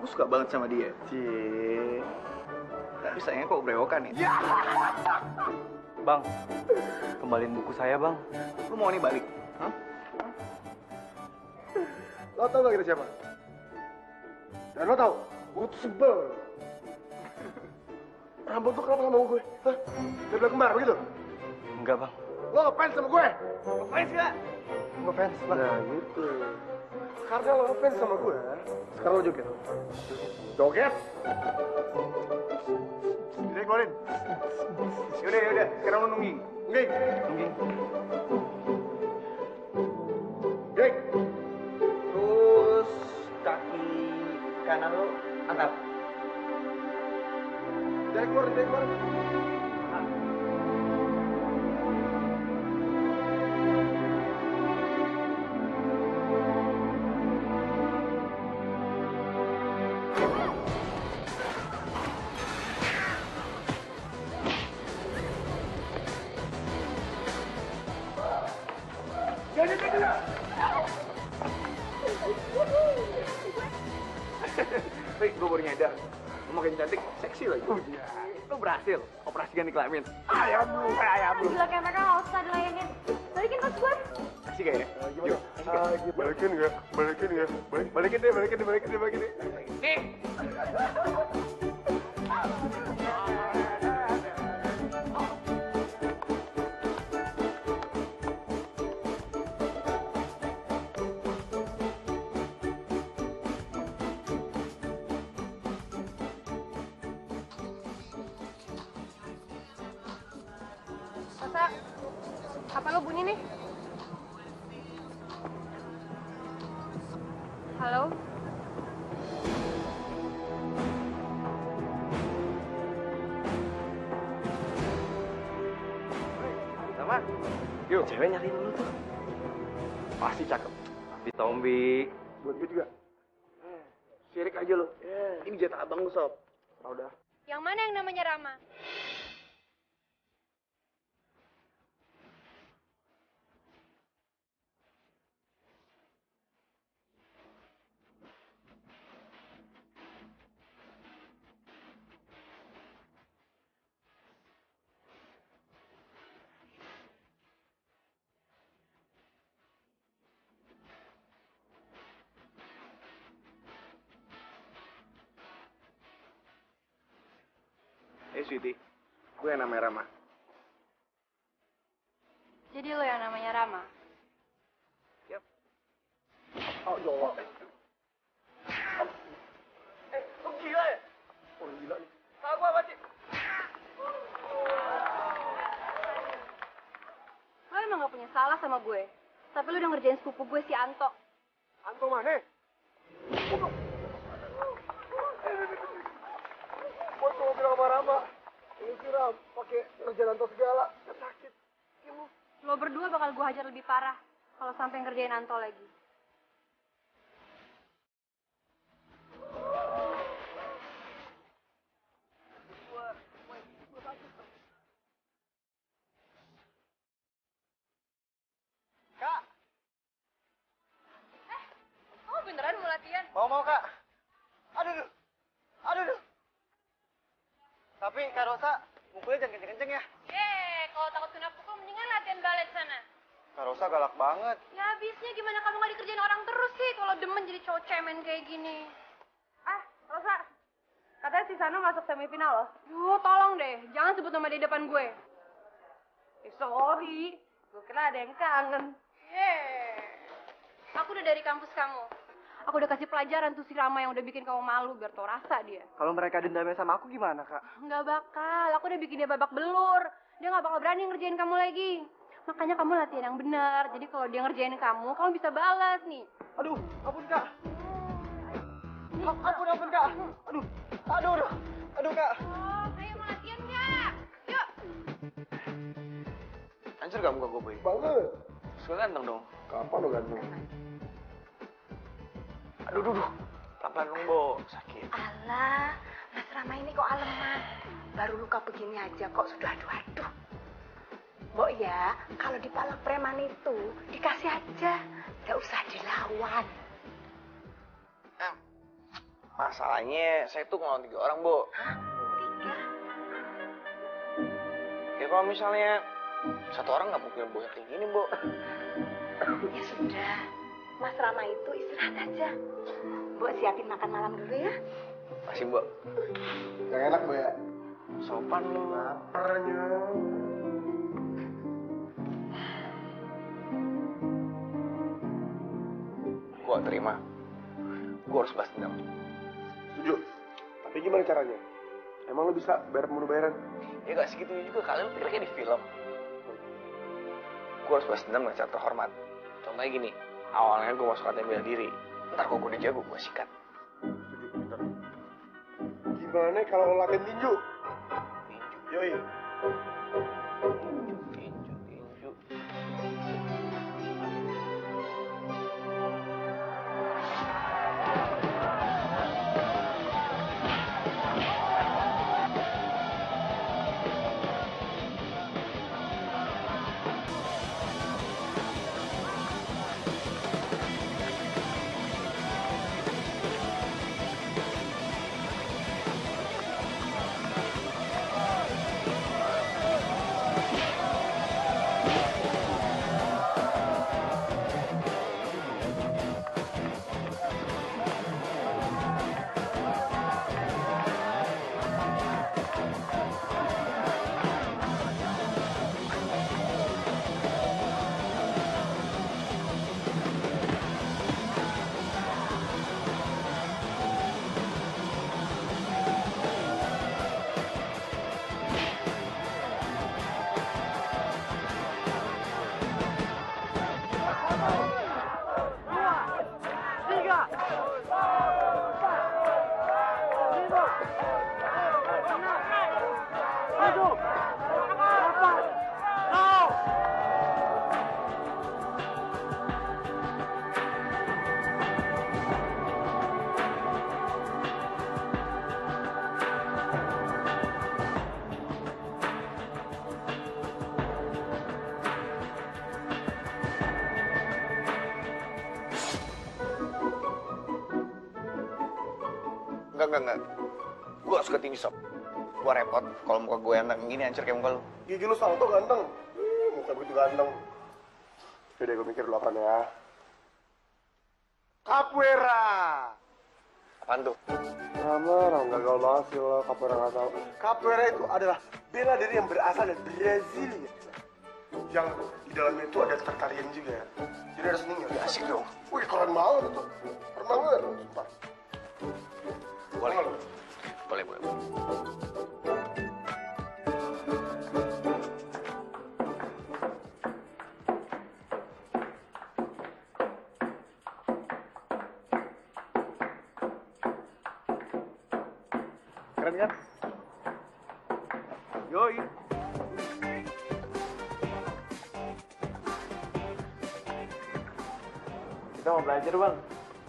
aku suka banget sama dia. Cie. Tapi sayangnya kok brewokan ya? Bang, kembaliin buku saya, Bang. Lu mau nih balik? Hah? Lo tau gak kita siapa? Dan lo tau, gue tuh sebel. Rambut tuh kenapa sama gue? Hah? Dari belah kembar begitu? Enggak, Bang. Lo ngefans sama gue? Ngefans gak? Ngefans, Bang. Nah gitu. Karena lo ngefans sama gue, sekarang lo joget. Joget? Jadi keluarin. Yaudah, sekarang lu nungging. Nungging. Nungging. Nungging. Terus kaki kanan lu angkat. Dari keluar. Wih, gue baru nyadar. Lu makin cantik, seksi lagi. Lu berhasil operasi ganti kelamin. Ayam lu. Gila kayak mereka nggak usah dilayanin. Balikin tas gue. Kasih gak ya? Yuk, Balikin nggak? Balikin deh. nih. Masa, apa lo bunyi nih? Halo? Sama. Yuk, cewek nyariin lu tuh. Pasti cakep. Tapi Tombi. Buat gue juga. Sirik aja lu. Ini jatah abang lu, Sob. Udah. Yang mana yang namanya Rama? Sweetie. Gue yang namanya Rama. Jadi lo yang namanya Rama? Yap. Oh, jawab. Lu gila ya? Oh, gila nih. Apa sih? Lo emang gak punya salah sama gue. Tapi lo udah ngerjain sepupu gue si Anto. Anto mana? Bos kalau bilang sama Rama, ini sih Ram, pakai kerjaan Anto segala, sakit. Lo berdua bakal gue hajar lebih parah kalau sampai ngerjain Anto lagi. Kak, Kamu beneran mau latihan? mau Kak. Aduh. Tapi Kak Rosa, mukulnya jangan kenceng-kenceng ya. Kalau takut kena pukul mendingan latihan balet sana. Kak Rosa galak banget. Ya habisnya gimana kamu gak dikerjain orang terus sih kalau demen jadi cowok cemen kayak gini. Rosa, katanya si Sano masuk semifinal loh. Yuh, tolong deh, jangan sebut nama dia depan gue. Sorry, gue kira ada yang kangen. Aku udah dari kampus kamu. Aku udah kasih pelajaran tuh si Rama yang udah bikin kamu malu biar tau rasa dia. Kalau mereka dendamnya sama aku gimana, Kak? Nggak bakal, aku udah bikin dia babak belur. Dia nggak bakal berani ngerjain kamu lagi. Makanya kamu latihan yang benar. Jadi kalau dia ngerjain kamu bisa balas nih. Aduh, ampun Kak. Ampun Kak. Aduh Kak. Oh, ayo mau latihan nggak? Yuk. Hancur gak muka gue, Boy? Banget. Suka ganteng dong. Kapan lo ganteng? Aduh. Pelan-pelan dong, Bo. Sakit. Alah, Mas Rama ini kok aleman. Baru luka begini aja kok sudah aduh. Mbok ya, kalau dipalak preman itu dikasih aja, nggak usah dilawan. Masalahnya saya tuh ngelawan 3 orang, Bu. Hah? 3? Ya kalau misalnya 1 orang nggak mungkin banyak kayak gini, Bu. Ya sudah, Mas Rama itu istirahat aja. Bu siapin makan malam dulu ya. Masih, Bu. Yang enak, Bu ya? Sopan lu. Laparnya. Gua terima. Gua harus balas dendam. Setuju. Tapi gimana caranya? Emang lo bisa bayar pembunuh bayaran? Ya gak segitunya juga, kalian pikir kayak di film. Gua harus balas dendam dengan cara terhormat. Contohnya gini, awalnya gua masuk latihan bela diri. Ntar kalau gua udah jago, gua sikat. Setuju, pintar. Gimana kalau lo latihan tinju? Tinju, Yoi. tinju, tinju. Enggak. Gua suka tinggi, Sob. Gua repot kalau muka gue yang gini hancur kayak muka lu. Gigi lu salto ganteng. Muka begitu ganteng. Yaudah gue mikir dulu apaan ya. Capoeira. Apaan tuh? Rama gagal banget sih lo capoeira nggak tahu. Capoeira itu adalah bela diri yang berasal dari Brasilia. Yang di dalamnya itu ada tarian juga. Jadi ada seninya. Asik dong. Wih keren banget itu. Keren banget. Sumpah. Boleh. Mau nggak lu? Boleh. Keren kan? Yoi. Kita mau belajar, Bang.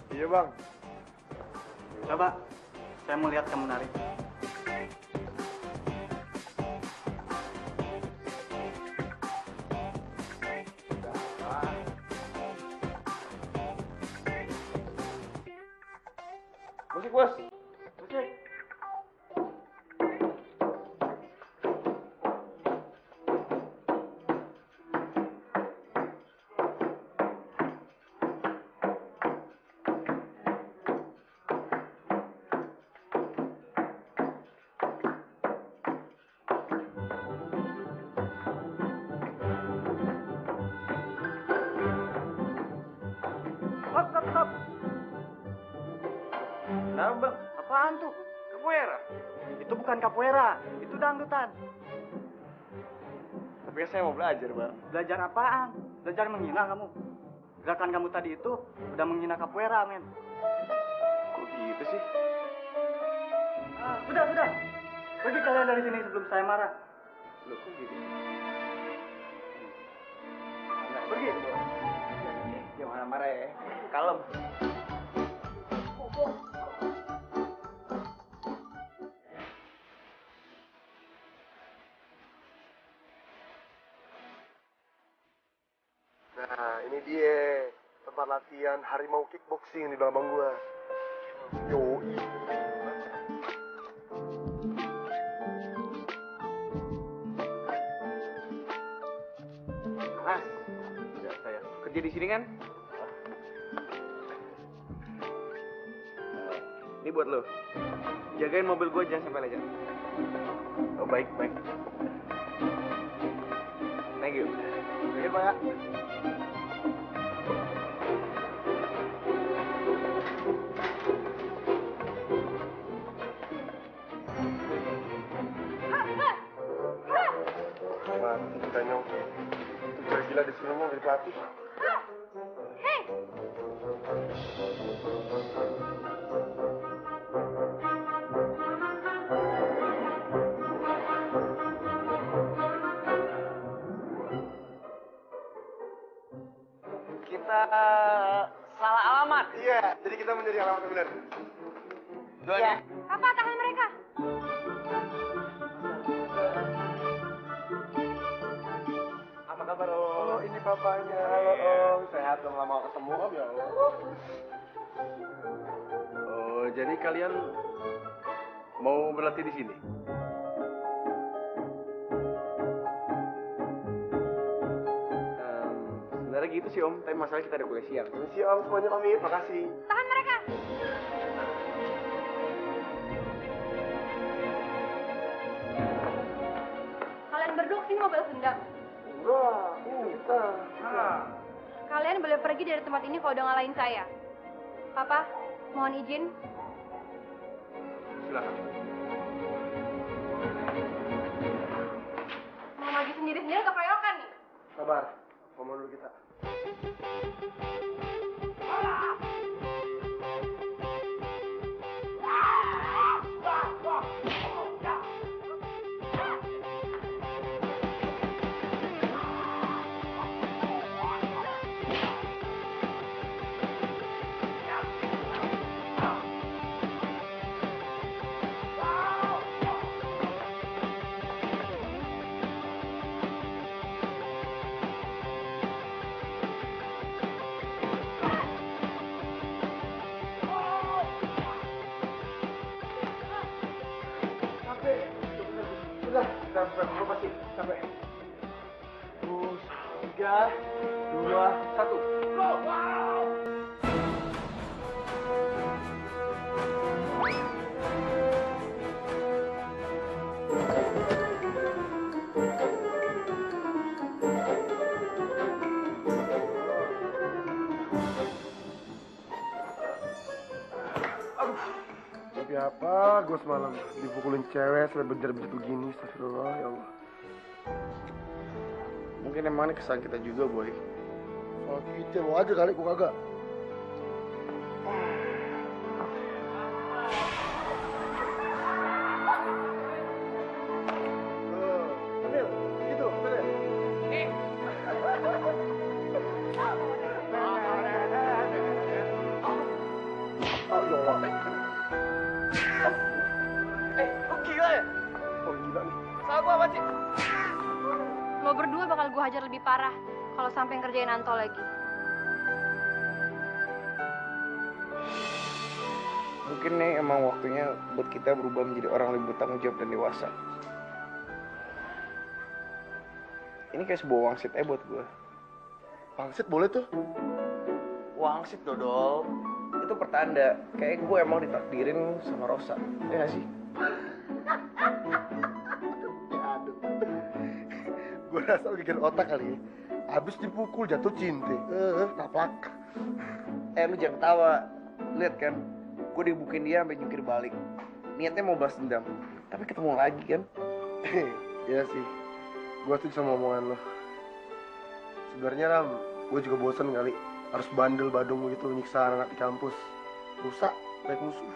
Iya bang. Coba, saya mau lihat kamu nari. Musik bos. Musik. Stop. Nah, Bang, apaan tuh? Capoeira. Itu bukan capoeira, itu dangdutan. Tapi saya mau belajar bang. Belajar apaan? Belajar menghina kamu. Gerakan kamu tadi itu udah menghina capoeira, men. Kok gitu sih? Ah, sudah. Pergi kalian dari sini sebelum saya marah. Loh kok gitu? Pergi. Jangan marah ya. Kalem. Nah ini dia tempat latihan harimau kickboxing di belakang gua. Yoi. kerja di sini kan? Ini buat lo. Jagain mobil gue jangan sampai lecet. Oh baik. Thank you. Oke Pak ya. Mati kita nyong. Itu cewek gila di sini mau jadi pelatih. Hei, Kita salah alamat. Iya, jadi kita mencari alamat yang benar. Iya. apa tahan mereka? Apa kabar Om? Oh, ini papanya. Halo Om, sehat dong lama ketemu Om ya Allah. Oh, jadi kalian mau berlatih di sini? Sebenarnya gitu sih Om, tapi masalah kita ada kuliah siang. Permisi Om, semuanya pamit. Makasih. Tahan mereka. Kalian berdua kesini mau balas dendam. Enggak, ini kita. Kalian boleh pergi dari tempat ini kalau udah ngalahin saya. Papa, mohon izin. Silakan. Mau maju sendiri-sendiri atau keroyokan nih? Sabar, ngomong dulu kita. Udah, kita dulu pasti sampai. 3, 2, 1. Tapi apa gue semalam dipukulin cewek sampai benjar-benjar begini, astagfirullah ya Allah. Mungkin emang ini kesalahan kita juga, Boy. Soal kita lo aja kali, gue kagak. Ambil, gitu, ambil ya. Oh, ya Allah. Lu gila ya? Oh, gila nih. Salah gua apa sih? Lo berdua bakal gue hajar lebih parah kalau sampai ngerjain Anto lagi. Mungkin nih emang waktunya buat kita berubah menjadi orang lebih bertanggung jawab dan dewasa. Ini kayak sebuah wangsit buat gue. Pangsit boleh tuh. Wangsit, Dodol. Itu pertanda kayak gue emang ditakdirin sama Rosa. Ya gak sih? Aduh. Gue rasa lu geger otak kali ya. Abis dipukul jatuh cinta. Naplak. Lu jangan ketawa. Lihat kan, gue dibukin dia sampai jungkir balik. Niatnya mau balas dendam, tapi ketemu lagi kan. Iya sih. Gue setuju sama omongan lo. Sebenarnya Ram, gue juga bosen kali harus bandel badung gitu nyiksa anak di kampus. Rusak, baik musuh.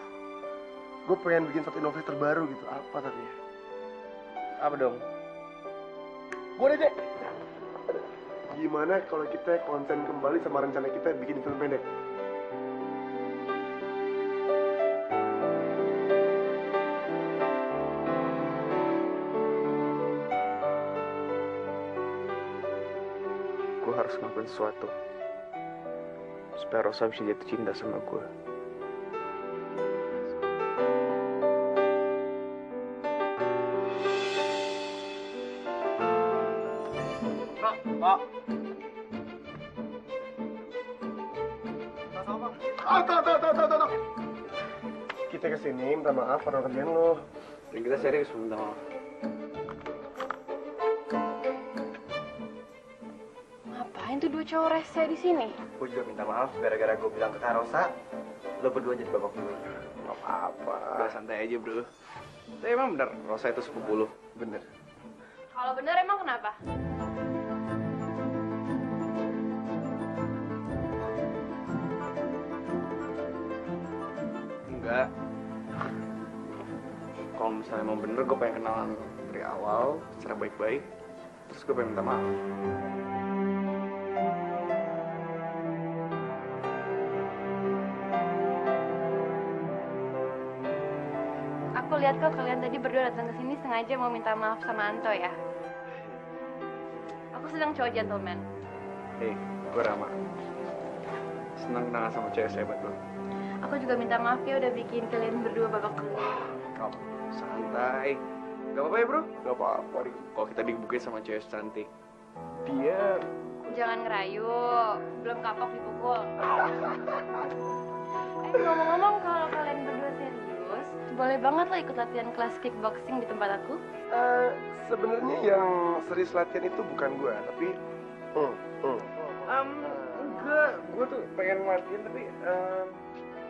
Gue pengen bikin satu inovasi terbaru gitu. Apa tadi ya? Apa dong? Gue deh, Dek. Gimana kalau kita konsen kembali sama rencana kita bikin film pendek? Gue harus ngelakuin sesuatu supaya Rosa bisa jatuh cinta sama gue. Kok? Tuh. Kita kesini minta maaf karena kerjaan lo. Dan kita serius minta maaf. Ngapain tuh dua cowok rese di sini? Gue juga minta maaf gara-gara gue bilang ke Kak Rosa, lo berdua jadi babak belur. Gak apa-apa. Udah santai aja bro. Tapi emang bener, Rosa itu sepupu lo. Bener. Kalau bener emang kenapa? Enggak. Kalau misalnya emang bener, gue pengen kenalan dari awal secara baik-baik. Terus gue pengen minta maaf. Aku lihat kok kalian tadi berdua datang ke sini sengaja mau minta maaf sama Anto ya. Aku sedang cowok gentleman. Hei, gue Rama. Senang kenalan sama cewek sehebat lo. Aku juga minta maaf ya udah bikin kalian berdua babak belur. Kamu santai. Gak apa-apa ya bro? Gak apa-apa, Rik. Kalau kita digebukin sama cewek cantik, dia Jangan ngerayu, belum kapok dipukul. Ngomong-ngomong kalau kalian berdua serius, boleh banget lo ikut latihan kelas kickboxing di tempat aku. Sebenarnya yang serius latihan itu bukan gue, tapi enggak, gue tuh pengen latihan tapi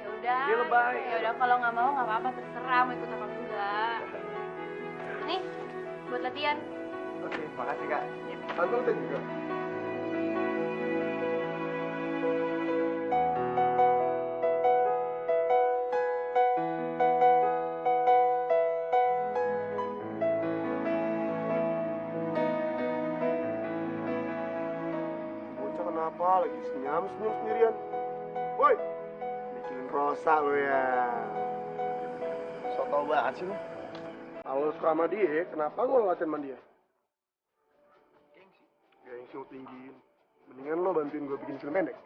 Ya udah. Dia lebay. Ya udah kalau nggak mau nggak apa-apa, terserah mau ikut apa enggak. Nih, buat latihan. oke, makasih kak. Anto saya juga. Bocah kenapa lagi senyum sendirian? Woi, bikin Rosa lo ya. So tau banget sih lo. Kalau suka sama dia, kenapa lo latihan sama dia? Gengsi lo tinggiin. Mendingan lo bantuin gue bikin film pendek.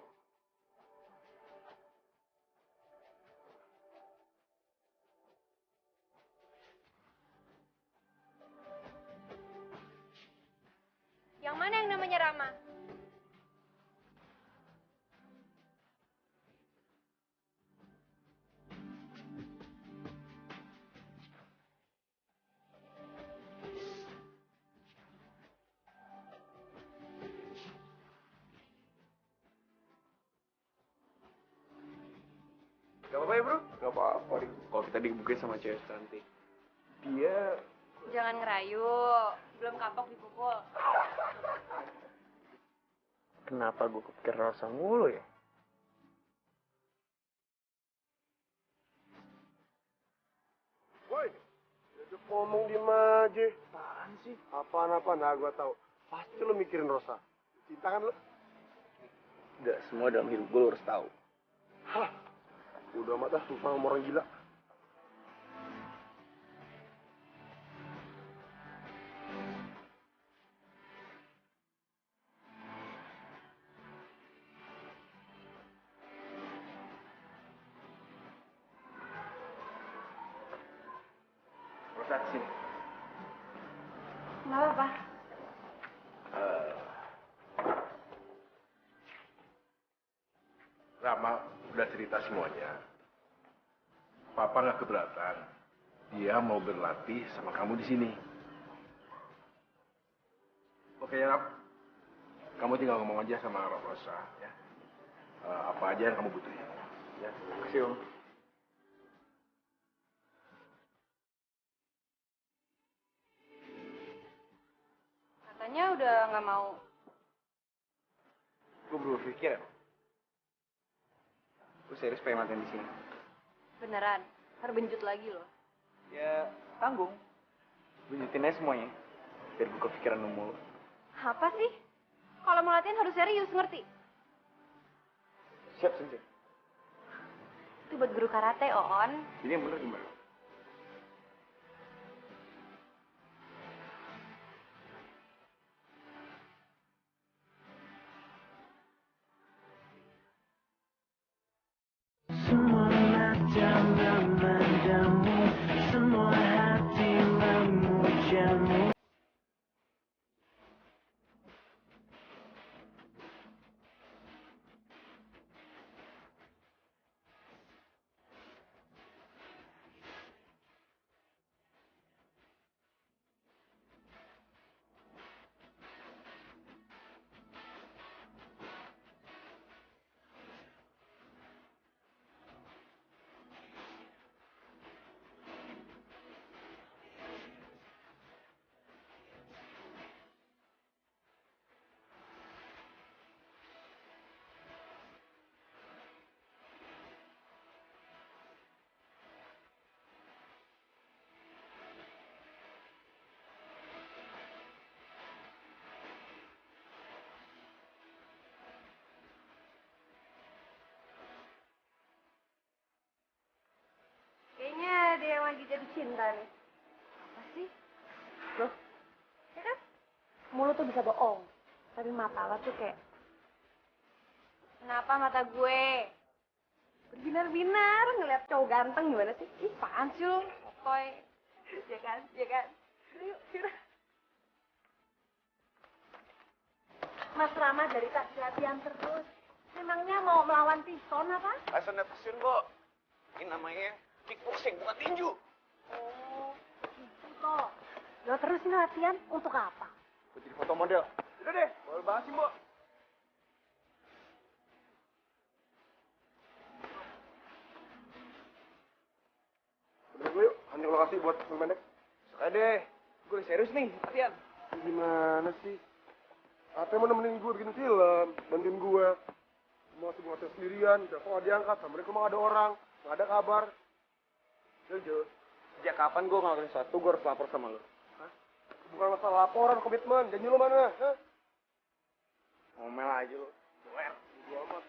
Yang mana yang namanya Rama? Gak apa-apa ya bro? Gak apa-apa, Rik. Kalau kita digebukin sama cewek cantik, dia Jangan ngerayu, belum kapok dipukul. kenapa gue kepikiran Rosa mulu ya? Woi, diajak ngomong diem aja. Apaan sih? Apaan? Nah, gue tahu. Pasti lo mikirin Rosa. Cinta kan lo? Gak semua dalam hidup gue lo harus tahu. Hah? Udah amat dah, susah sama orang gila. Rosa sini. Nggak apa-apa. Rama udah cerita semuanya. Papa nggak keberatan. Dia mau berlatih sama kamu di sini. Oke ya, Ram. Kamu tinggal ngomong aja sama Rosa, ya. Apa aja yang kamu butuhin. Ya, makasih om. Katanya udah nggak mau. Gue belum pikir ya. Gue serius pengen latihan di sini. Beneran, terbenjut lagi loh. Ya, tanggung. Bunyitin aja semuanya. Biar gue kepikiran lo mulu. Apa sih? Kalau mau latihan harus serius, ngerti? Siap, Sensei. Itu buat guru karate, On. Jadi yang bener gimana? lu tuh bisa bohong. Tapi mata lo tuh kayak... Kenapa mata gue? berbinar-binar ngeliat cowok ganteng gimana sih? Ih, apaan sih lu? Sotoy. Ya kan? Ya kan? Yuk, yuk. Mas Rama dari tadi latihan terus. Memangnya mau melawan Tison apa? Latihan passion kok. Ini namanya kickboxing, bukan tinju. Oh, gitu toh. Lo terus ini latihan untuk apa? Gue jadi foto model. Udah deh, boleh banget sih, Mbok. Udah gue yuk, anjing lokasi buat film pendek. Suka deh. Gue serius nih, latihan. Gimana sih? Ate mau nemenin gue bikin film, bantuin gue. Mau sibuk ngasih sendirian, telepon nggak diangkat, Assalamualaikum nggak ada orang, nggak ada kabar. Jojo, sejak kapan gue ngelakuin sesuatu, gue harus lapor sama lo? Hah? Bukan masalah laporan, komitmen, janji lo mana? Hah? Ngomel aja lo. Gue amat.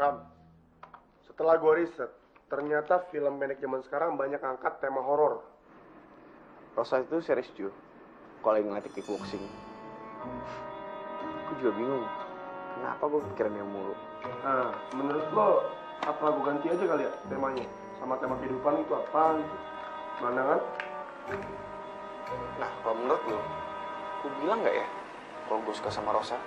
Ram, setelah gue riset, ternyata film pendek zaman sekarang banyak angkat tema horor. Rosa itu serius, Ju. Kalau lagi ngelatih kickboxing. Aku juga bingung. Kenapa gue pikiran yang mulu? Nah, menurut lo, apa gue ganti aja kali ya temanya? Sama tema kehidupan itu apa? Mana kan? Nah, kalau menurut lo, gue bilang nggak ya kalau gue suka sama Rosa?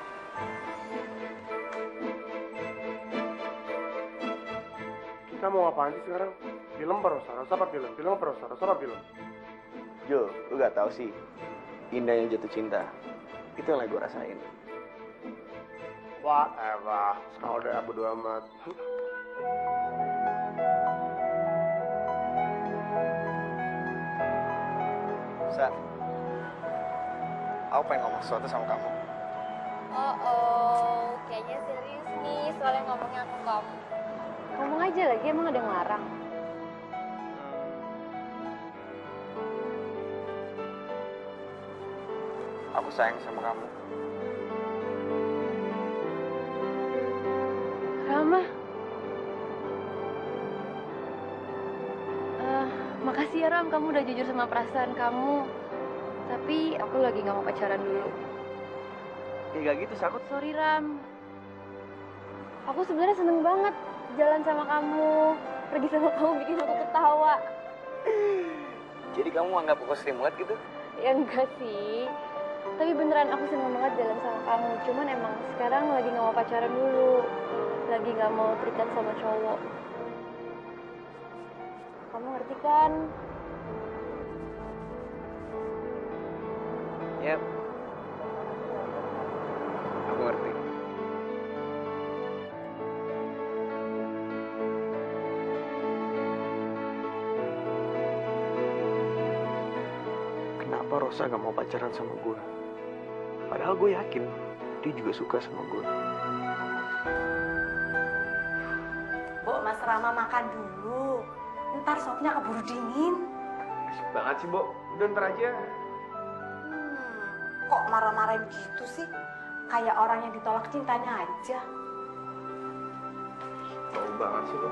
Kita mau apaan sih sekarang? Film apa Rosa? Rosa apa film? Film apa Rosa? Rosa apa film? Jo, lu gak tahu sih, indahnya jatuh cinta. Itu yang lagi gue rasain. Whatever, sekarang udah bodo amat. Sa, aku pengen ngomong sesuatu sama kamu. Oh, kayaknya serius nih soalnya ngomongnya aku kamu. Ngomong aja lagi, emang ada yang ngelarang? Aku sayang sama kamu. Rama. Makasih ya Ram, kamu udah jujur sama perasaan kamu. Tapi aku lagi gak mau pacaran dulu. Ya gak gitu, Sa. Sorry Ram. Aku sebenarnya seneng banget jalan sama kamu, pergi sama kamu bikin aku ketawa. Jadi kamu anggap aku stimulat gitu? Ya enggak sih. Tapi beneran aku seneng banget jalan sama kamu. Cuman emang sekarang lagi gak mau pacaran dulu. Lagi gak mau terikat sama cowok. Kamu ngerti kan? Yap. Aku ngerti. Kenapa Rosa gak mau pacaran sama gue? Padahal gue yakin dia juga suka sama gue. Mas Rama makan dulu. Ntar sopnya keburu dingin. Asik banget sih, Bo. Udah ntar aja. Kok marah-marahin gitu sih? Kayak orang yang ditolak cintanya aja. Bau banget sih lo.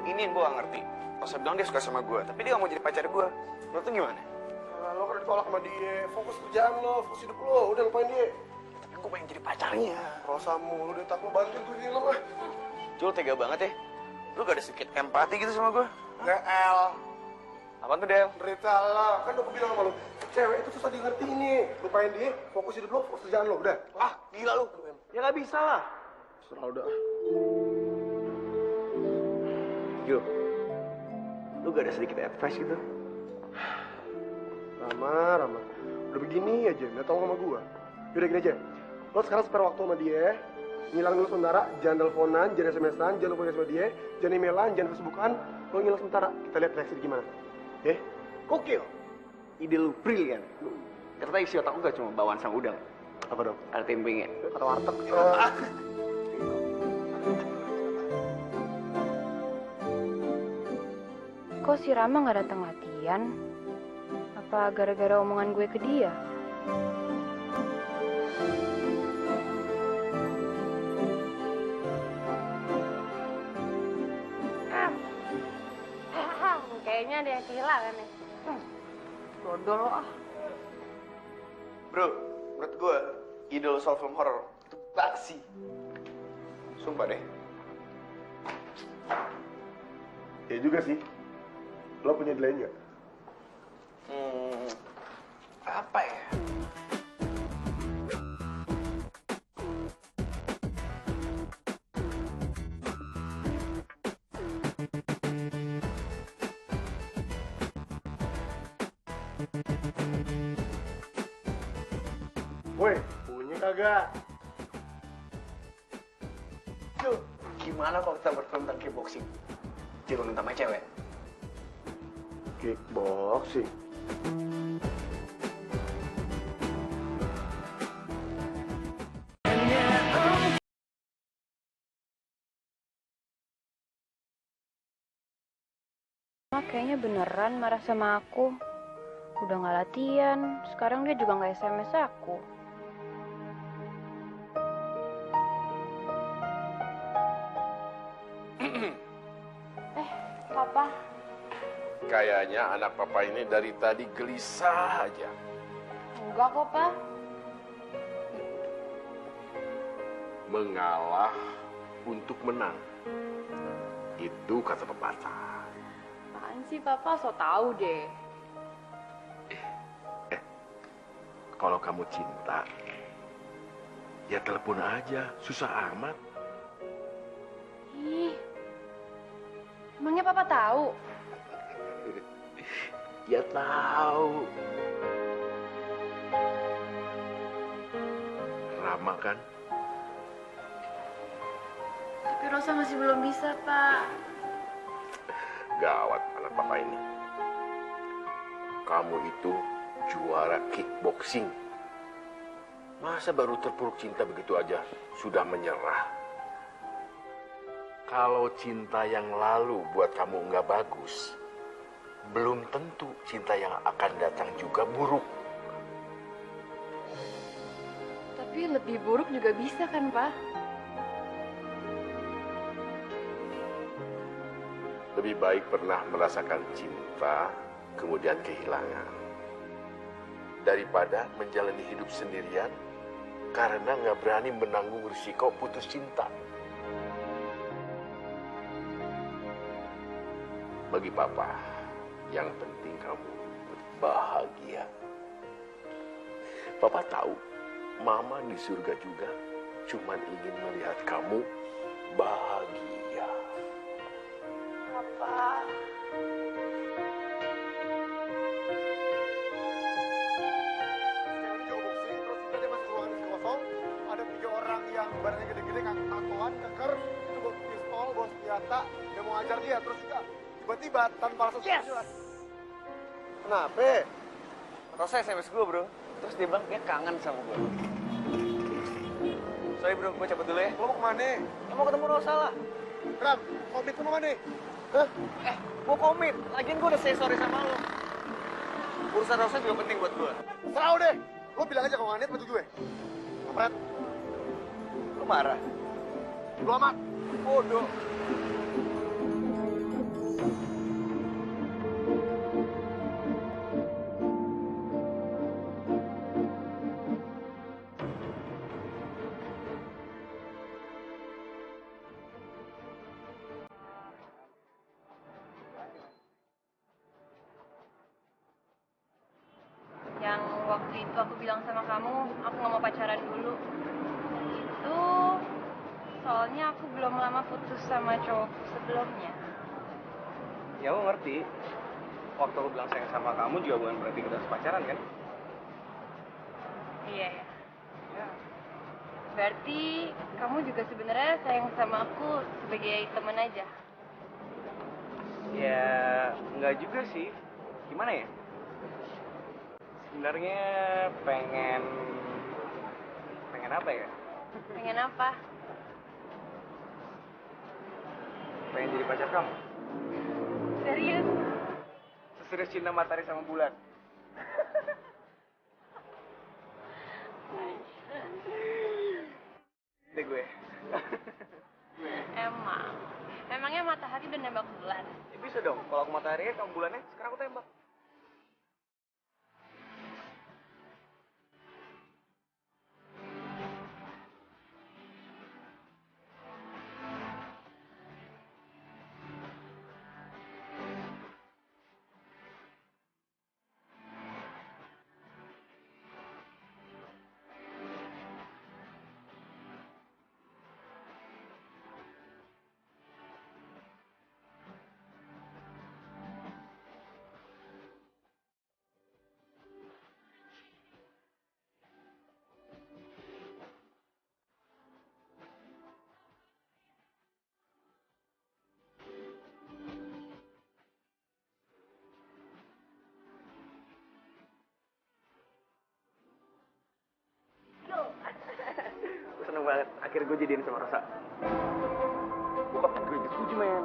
Ini yang gue gak ngerti. Rosa bilang dia suka sama gue, tapi dia gak mau jadi pacar gue. Lo tuh gimana? Lo kan ditolak sama dia, fokus kerjaan lo, fokus hidup lo, udah lupain dia. Tapi gue pengen jadi pacarnya. Rosa mulu, dia tak lo bantuin gue film lah. Jul tega banget ya. Lu gak ada sedikit empati gitu sama gue? Del. Apaan tuh, Del? Derita lah, kan udah gue bilang sama lo. Cewek itu susah di ngerti ini. Lupain dia, fokus hidup lo, fokus kerjaan lo, udah. Ah, gila lu. Ya nggak bisa lah. Serah udah. Jul, lu gak ada sedikit advice gitu? Rama. Udah begini aja, nggak tau sama gua. Yaudah gini aja, lo sekarang spare waktu sama dia, ngilang dulu sementara, jangan teleponan, jangan SMS-an, jangan lupa sama dia, jangan emailan, jangan Facebookan, lo ngilang sementara, kita lihat reaksi dia gimana. Gokil. Ide lu brilian. Ternyata isi otak gue gak cuma bawaan sang udang. Apa dong? Ada tempenya. Atau warteg? Kok si Rama nggak datang latihan? Apa gara-gara omongan gue ke dia? Kayaknya ada yang kehilangan ya. Dodol lo ah. Bro, menurut gue, idol short film horror itu basi. Sumpah deh. Ya juga sih. Lo punya delay nggak? Apa ya? Woi, punya kagak? Cil, gimana kalau kita berfilm tentang kickboxing? Cilun sama cewek. Kickboxing? Kayaknya beneran marah sama aku. Udah nggak latihan, sekarang dia juga nggak SMS aku. Papa. Kayaknya anak papa ini dari tadi gelisah aja. Enggak kok, Pak. Mengalah untuk menang. Itu kata pepatah. Apaan sih, Papa? So tau deh. Kalau kamu cinta, ya telepon aja, susah amat. Ih, emangnya Papa tahu? Ya tahu. Rama kan? Tapi Rosa masih belum bisa, Pak. Gawat anak papa ini. Kamu itu juara kickboxing. Masa baru terpuruk cinta begitu aja sudah menyerah? Kalau cinta yang lalu buat kamu nggak bagus, belum tentu cinta yang akan datang juga buruk. Tapi lebih buruk juga bisa kan, Pak? Lebih baik pernah merasakan cinta, kemudian kehilangan. Daripada menjalani hidup sendirian karena nggak berani menanggung risiko putus cinta. Bagi papa, yang penting kamu bahagia. Papa tahu, mama di surga juga cuman ingin melihat kamu bahagia. Papa. Ada 3 orang yang badannya gede-gede, tatoan, keker, itu bawa pistol, bawa senjata, dia mau ngajar dia, terus juga tiba-tiba tanpa alasan jelas. Kenapa? Rosa SMS gue bro, terus dia bilang dia kangen sama gue. Sorry bro, gue cabut dulu ya. Lo mau kemana? Ya mau ketemu Rosa lah. Ram, komit lo mau kemana? Hah? Mau komit, lagian gue udah say sorry sama lo. Urusan Rosa juga penting buat gue. Serah deh. Lo bilang aja kalau nggak niat bantu gue. Kampret. Lo marah? Lo amat. Bodoh. Yang waktu itu aku bilang sama kamu, aku nggak mau pacaran dulu. Itu soalnya aku belum lama putus sama cowokku sebelumnya. Ya aku ngerti. Waktu aku bilang sayang sama kamu juga bukan berarti kita harus pacaran kan? Iya ya. Berarti kamu juga sebenarnya sayang sama aku sebagai teman aja. Ya nggak juga sih. Gimana ya? Sebenarnya pengen apa ya? Pengen apa? Pengen jadi pacar kamu. Serius? Seserius cinta matahari sama bulan. Deh gue. Emangnya matahari udah nembak bulan? Ya bisa dong. Kalau aku matahari kamu bulannya, sekarang aku tembak. Gue seneng banget. Akhirnya gue jadiin sama Rosa. Bokap gue setuju, men.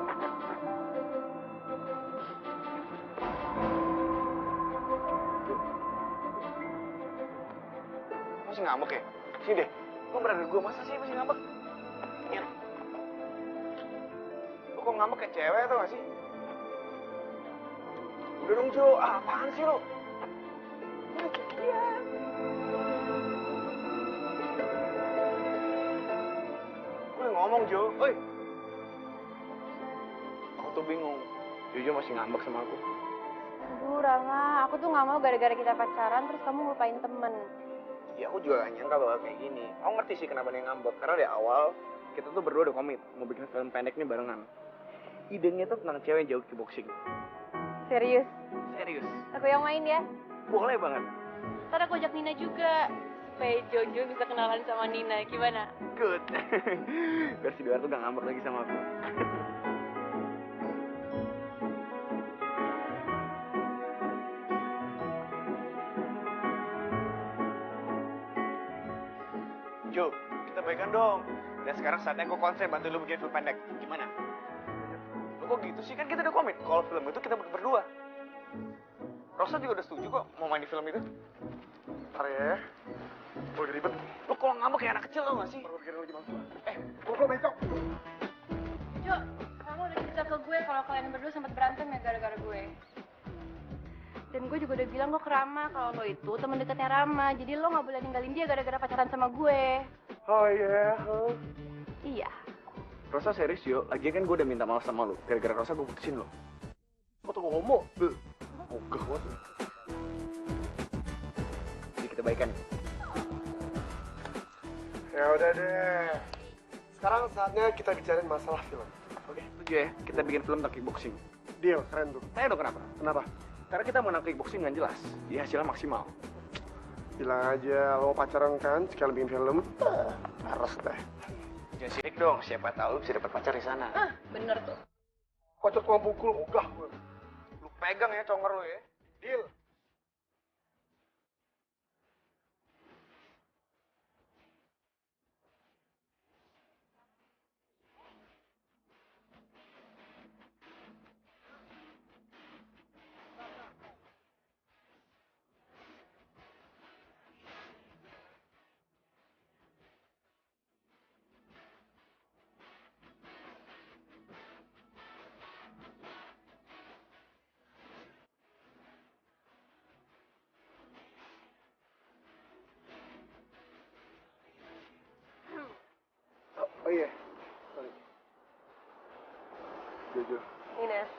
Masih ngambek ya? Sini deh. Lo berada gue masa sih masih ngambek? Iya. Lo kok ngambek kayak cewek tau gak sih? Udah dong, Jo. Apaan sih lo? Udah jadian. Gue ngomong, Jo. Oi. Aku tuh bingung. Jojo masih ngambek sama aku. Aduh Rama, aku tuh nggak mau gara-gara kita pacaran terus kamu ngelupain temen. Ya aku juga gak nyangka bakal kayak gini. Aku ngerti sih kenapa dia ngambek. Karena dari awal kita tuh berdua udah komit mau bikin film pendek nih barengan. Idenya tuh tentang cewek yang jauh kickboxing. Serius? Serius. Aku yang main ya? Boleh banget. Ntar aku ajak Nina juga. Supaya Jojo bisa kenalan sama Nina, gimana? Good. Biar si Dewar tuh gak ngambek lagi sama aku. Jo, kita baikan dong. Dan sekarang saatnya gue konsen bantu lu bikin film pendek. Gimana? Lu kok gitu sih? Kan kita udah komit. Kalau film itu kita berdua. Rosa juga udah setuju kok mau main di film itu. Ntar ya. Gue udah ribet. Lu kalau ngambek kayak anak kecil tau gak sih? Baru pikirin lagi masuk. Gue bengkok. Jo, kamu udah cerita ke gue kalau kalian berdua sempat berantem ya gara-gara gue. Dan gue juga udah bilang kok ke Rama kalau lo itu teman dekatnya Rama. Jadi lo nggak boleh ninggalin dia gara-gara pacaran sama gue. Oh iya. Iya. Rosa serius yo. Lagian kan gue udah minta maaf sama lu. Gara-gara Rosa gue putusin lo. Gue tuh homo. Ogah banget. Jadi kita baikan. Ya udah deh. Sekarang saatnya kita bicarain masalah film. Oke, setuju ya. Kita bikin film tentang kickboxing. Deal, keren tuh. Tanya dong kenapa? Kenapa? Karena kita menang kickboxing dengan jelas. Jadi hasilnya maksimal. Bilang aja lo pacaran kan, sekali bikin film. Harus deh. Jangan sirik dong. Siapa tahu bisa dapat pacar di sana. Bener tuh. Kocok tukang pukul, ogah gue. Lu pegang ya congor lu ya. Deal. Oh iya, sorry. Jujur. Ines.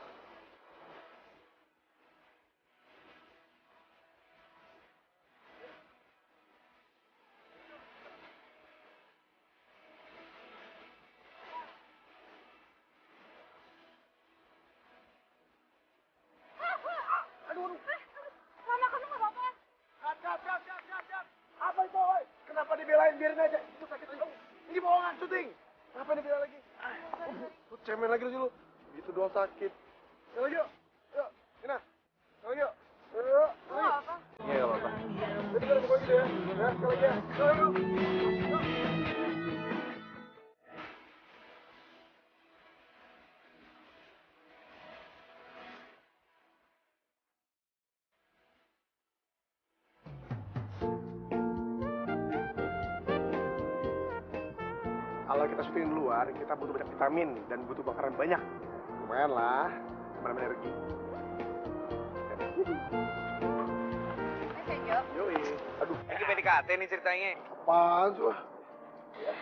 Apa itu, woy? Kenapa dibelain? Biarin aja. Itu sakit. Ini bohongan, syuting. Kenapa dibelain lagi? Lu cemen lagi lu. Gitu doang sakit. Yuk lagi yuk. Yuk, Ina. Yuk lagi yuk. Yuk, lagi. Apa? Iya, gak apa-apa. Jadi kita pokoknya gitu ya. Ya, sekali lagi ya. Yuk. Kalau kita syuting di luar, kita butuh banyak vitamin dan butuh bakaran banyak. Lumayan lah, nambah energi. Yoi. Aduh, Ini PDKT nih ceritanya. apaan sih? Wah?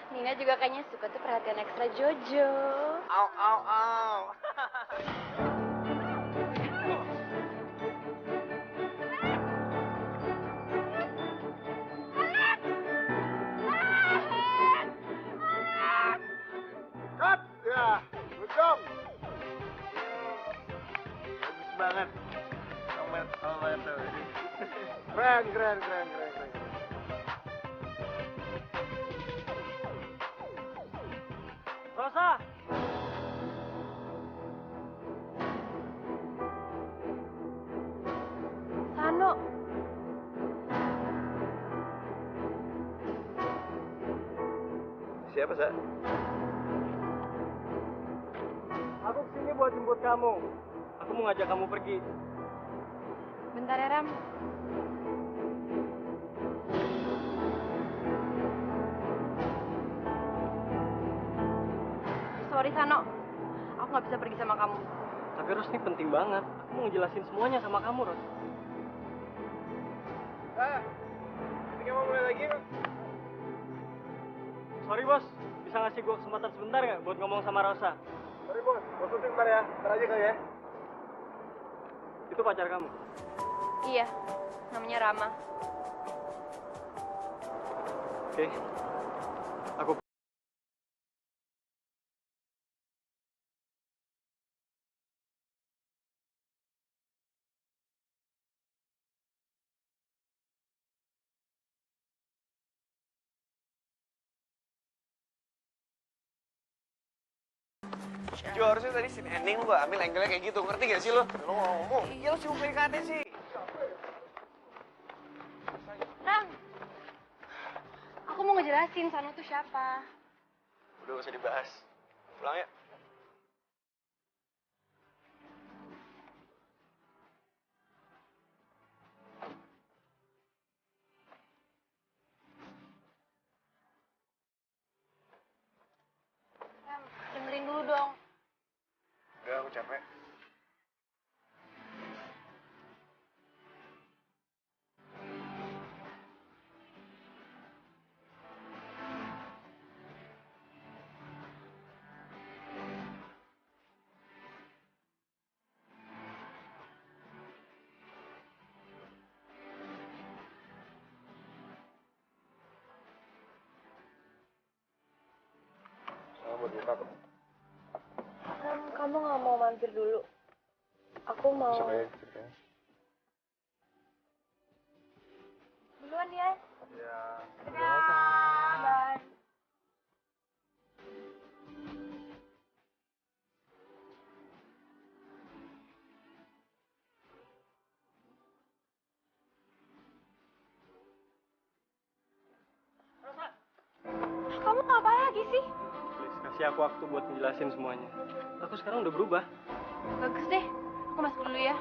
Nina juga kayaknya suka tuh perhatian ekstra Jojo. Au, au, au. Cut! Ya, good job. Bagus banget. Kamu tuh. Keren. Rosa! Sano. Siapa, Sa? Aku kesini buat jemput kamu. Aku mau ngajak kamu pergi. Bentar ya, Ram. Sorry, Sano. Aku nggak bisa pergi sama kamu. Tapi Ros, ini penting banget. Aku mau ngejelasin semuanya sama kamu, Ros. Ini mau mulai lagi yuk. Sorry, Bos. Bisa ngasih gue kesempatan sebentar nggak buat ngomong sama Rosa? Sorry bos, bos syuting bentar ya. Bentar aja kali ya. Itu pacar kamu. Iya, namanya Rama. Oke. Aku Jo, harusnya tadi scene ending lu gak ambil angle-nya kayak gitu, ngerti gak sih lu? Lu ngomong. Iya, lu sibuk PDKT sih. Ram, aku mau ngejelasin Sano tuh siapa. Udah gak usah dibahas. Pulang ya. Ram, dengerin dulu dong. Udah, aku capek. Sama buat buka tuh. Ram, kamu nggak mau mampir dulu? Aku mau. Siapa ya ceritanya? Duluan ya. Ya. Bye. Kamu ngapain lagi sih? please kasih aku waktu buat ngejelasin semuanya. Aku sekarang udah berubah. Bagus deh. Aku masuk dulu ya.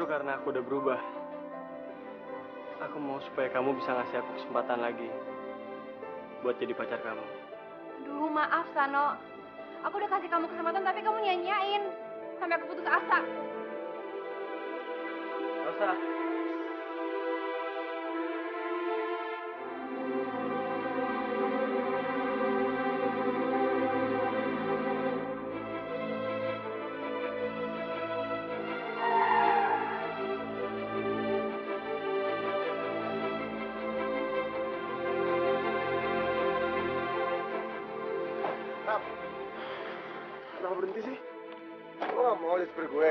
Justru karena aku udah berubah, aku mau supaya kamu bisa ngasih aku kesempatan lagi buat jadi pacar kamu. Aduh, maaf Sano. Aku udah kasih kamu kesempatan tapi kamu nyanyain. Sampai aku putus asa. Rosa. Kenapa berhenti sih? Lo gak mau jadi seperti gue?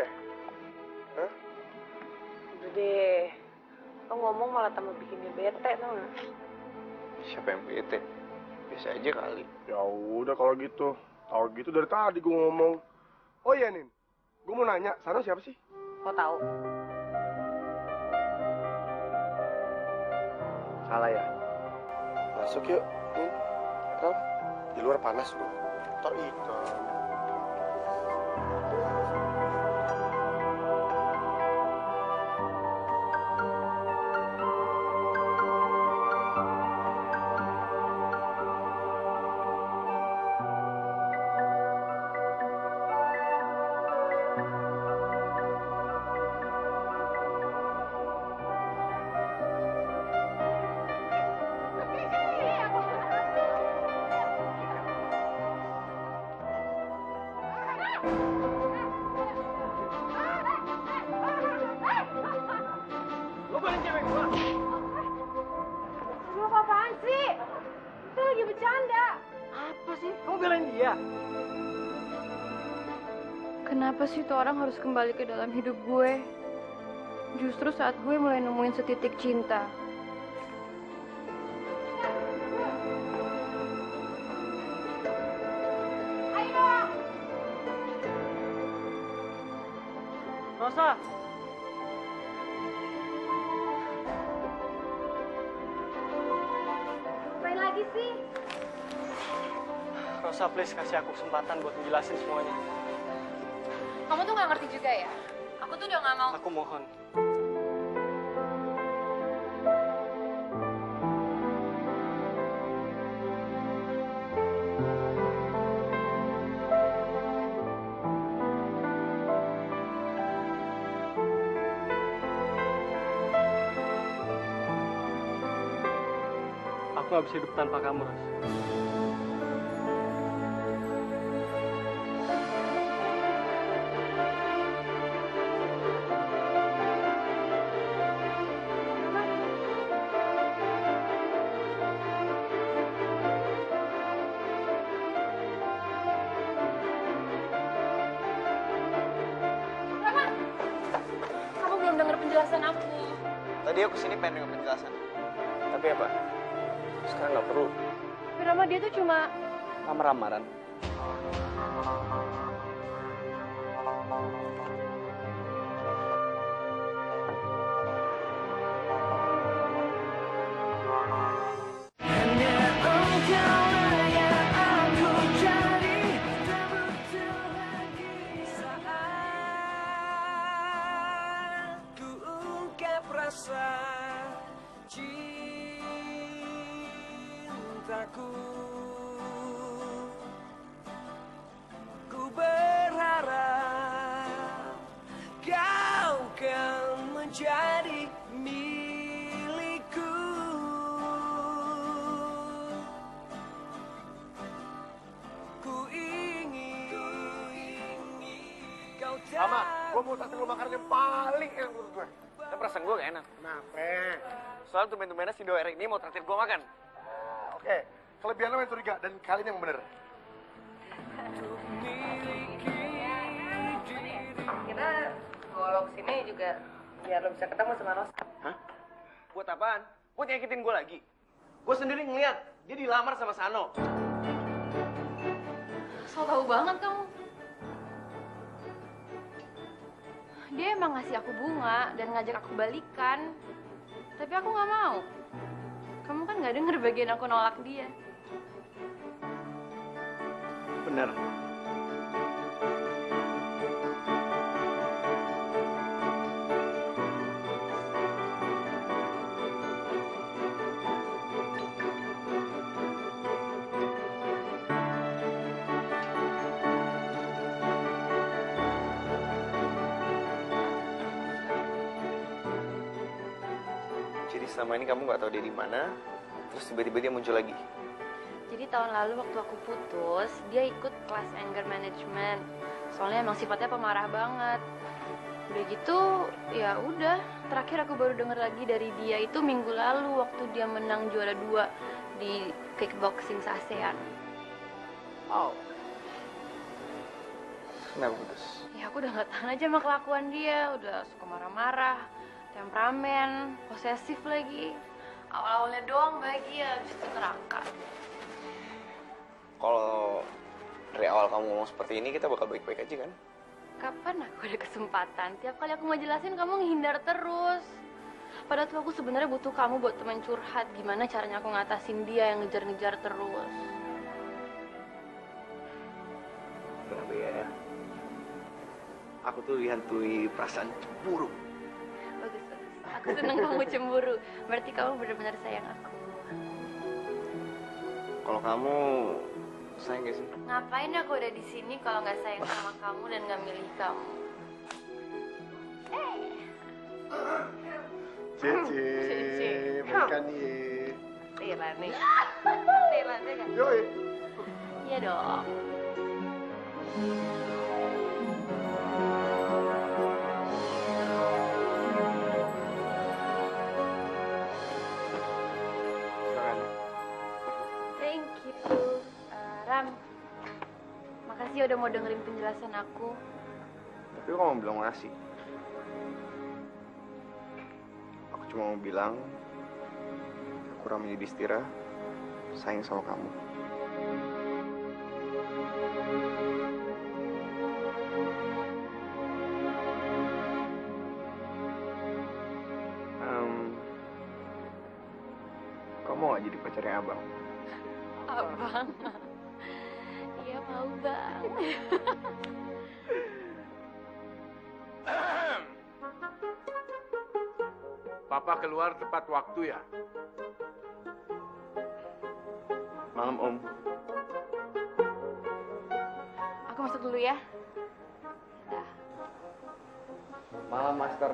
Hah? Udah deh. Lo ngomong malah tambah bikin dia bete, tau gak? Siapa yang bete? Biasa aja kali. Ya udah kalau gitu. Tahu gitu dari tadi gue ngomong. Oh iya Nin, gue mau nanya, Sano siapa sih? Lo tahu? Salah ya? Masuk yuk, Nin. Ram, di luar panas loh. Ntar hitam. Lo apaan sih? Kita lagi bercanda. Apa sih? Kamu belain dia? Kenapa sih tuh orang harus kembali ke dalam hidup gue? Justru saat gue mulai nemuin setitik cinta. Rosa. Ngapain lagi sih? Rosa, please kasih aku kesempatan buat ngejelasin semuanya. Kamu tuh gak ngerti juga ya? Aku tuh udah gak mau. Aku mohon. Aku gak bisa hidup tanpa kamu, Ros. Kamu belum denger penjelasan aku. Tadi aku sini pengen dengar penjelasan. Tapi apa? Sekarang nggak perlu. Tapi Rama dia tuh cuma Lamar-lamaran. Cintaku, ku berharap kau kan menjadi milikku. Ku ingin kau tahu. Sama, gue mau traktir lo makanan yang paling enak menurut gue. Tapi perasaan gue gak enak. Kenapa? Soalnya tumben-tumbennya si Doer ini mau traktir gue makan. Oke, kelebihan lo yang curiga dan kali ini yang bener. Kita golok sini juga biar lo bisa ketemu sama Rosa. Hah? Buat apaan? Buat nyakitin gue lagi? Gue sendiri ngeliat dia dilamar sama Sano. so tau banget kamu. Dia emang ngasih aku bunga dan ngajak aku balikan. Tapi aku gak mau. Kamu kan gak denger bagian aku nolak dia. Bener. selama ini kamu nggak tahu dia di mana, terus tiba-tiba dia muncul lagi? Jadi tahun lalu waktu aku putus, dia ikut kelas anger management. Soalnya emang sifatnya pemarah banget. Udah gitu, ya udah. Terakhir aku baru denger lagi dari dia itu minggu lalu waktu dia menang juara 2 di kickboxing se-ASEAN. Oh. Kenapa putus? Ya aku udah gak tahan aja sama kelakuan dia. Udah suka marah-marah, temperamen, posesif lagi. Awal-awalnya doang bahagia, habis itu neraka. Kalau dari awal kamu ngomong seperti ini, kita bakal baik-baik aja kan? Kapan aku ada kesempatan? Tiap kali aku mau jelasin, kamu ngehindar terus. Padahal tuh aku sebenarnya butuh kamu buat teman curhat. Gimana caranya aku ngatasin dia yang ngejar-ngejar terus. Kenapa ya? Aku tuh dihantui perasaan cemburu. Bagus, bagus. Aku seneng kamu cemburu. Berarti kamu benar-benar sayang aku. Kalau kamu sayang gak sih? Ngapain aku ada di sini kalau nggak sayang sama kamu dan nggak milih kamu? Cece, makan ye. Thailand nih. Thailand deh kan? Yoi. Iya dong. Silakan. Thank you. Ram, makasih udah mau dengerin penjelasan aku. Tapi kok mau bilang makasih? Aku cuma mau bilang, aku Rama Yudhistira, sayang sama kamu. Kamu mau gak jadi pacarnya Abang? Abang. Iya mau bang. Papa keluar tepat waktu ya? Malam Om. Aku masuk dulu ya. Malam Master.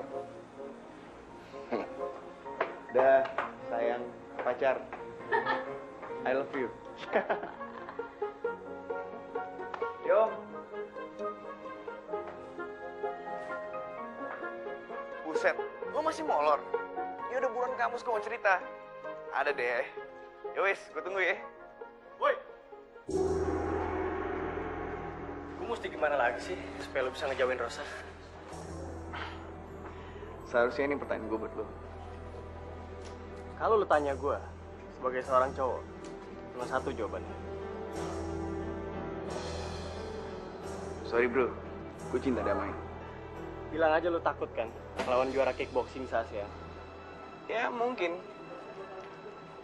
Dah, sayang, pacar. I love you. Yo. Buset, lo masih molor? Ya udah buruan kampus gue mau cerita. Ada deh. Yowis, gue tunggu ya. Woi. Gue mesti gimana lagi sih supaya lo bisa ngejauhin Rosa? Seharusnya ini pertanyaan gue buat lo. Kalau lo tanya gue sebagai seorang cowok, cuma satu jawabannya. Sorry bro, gue cinta damai. Bilang aja lo takut kan lawan juara kickboxing se-ASEAN. Ya mungkin.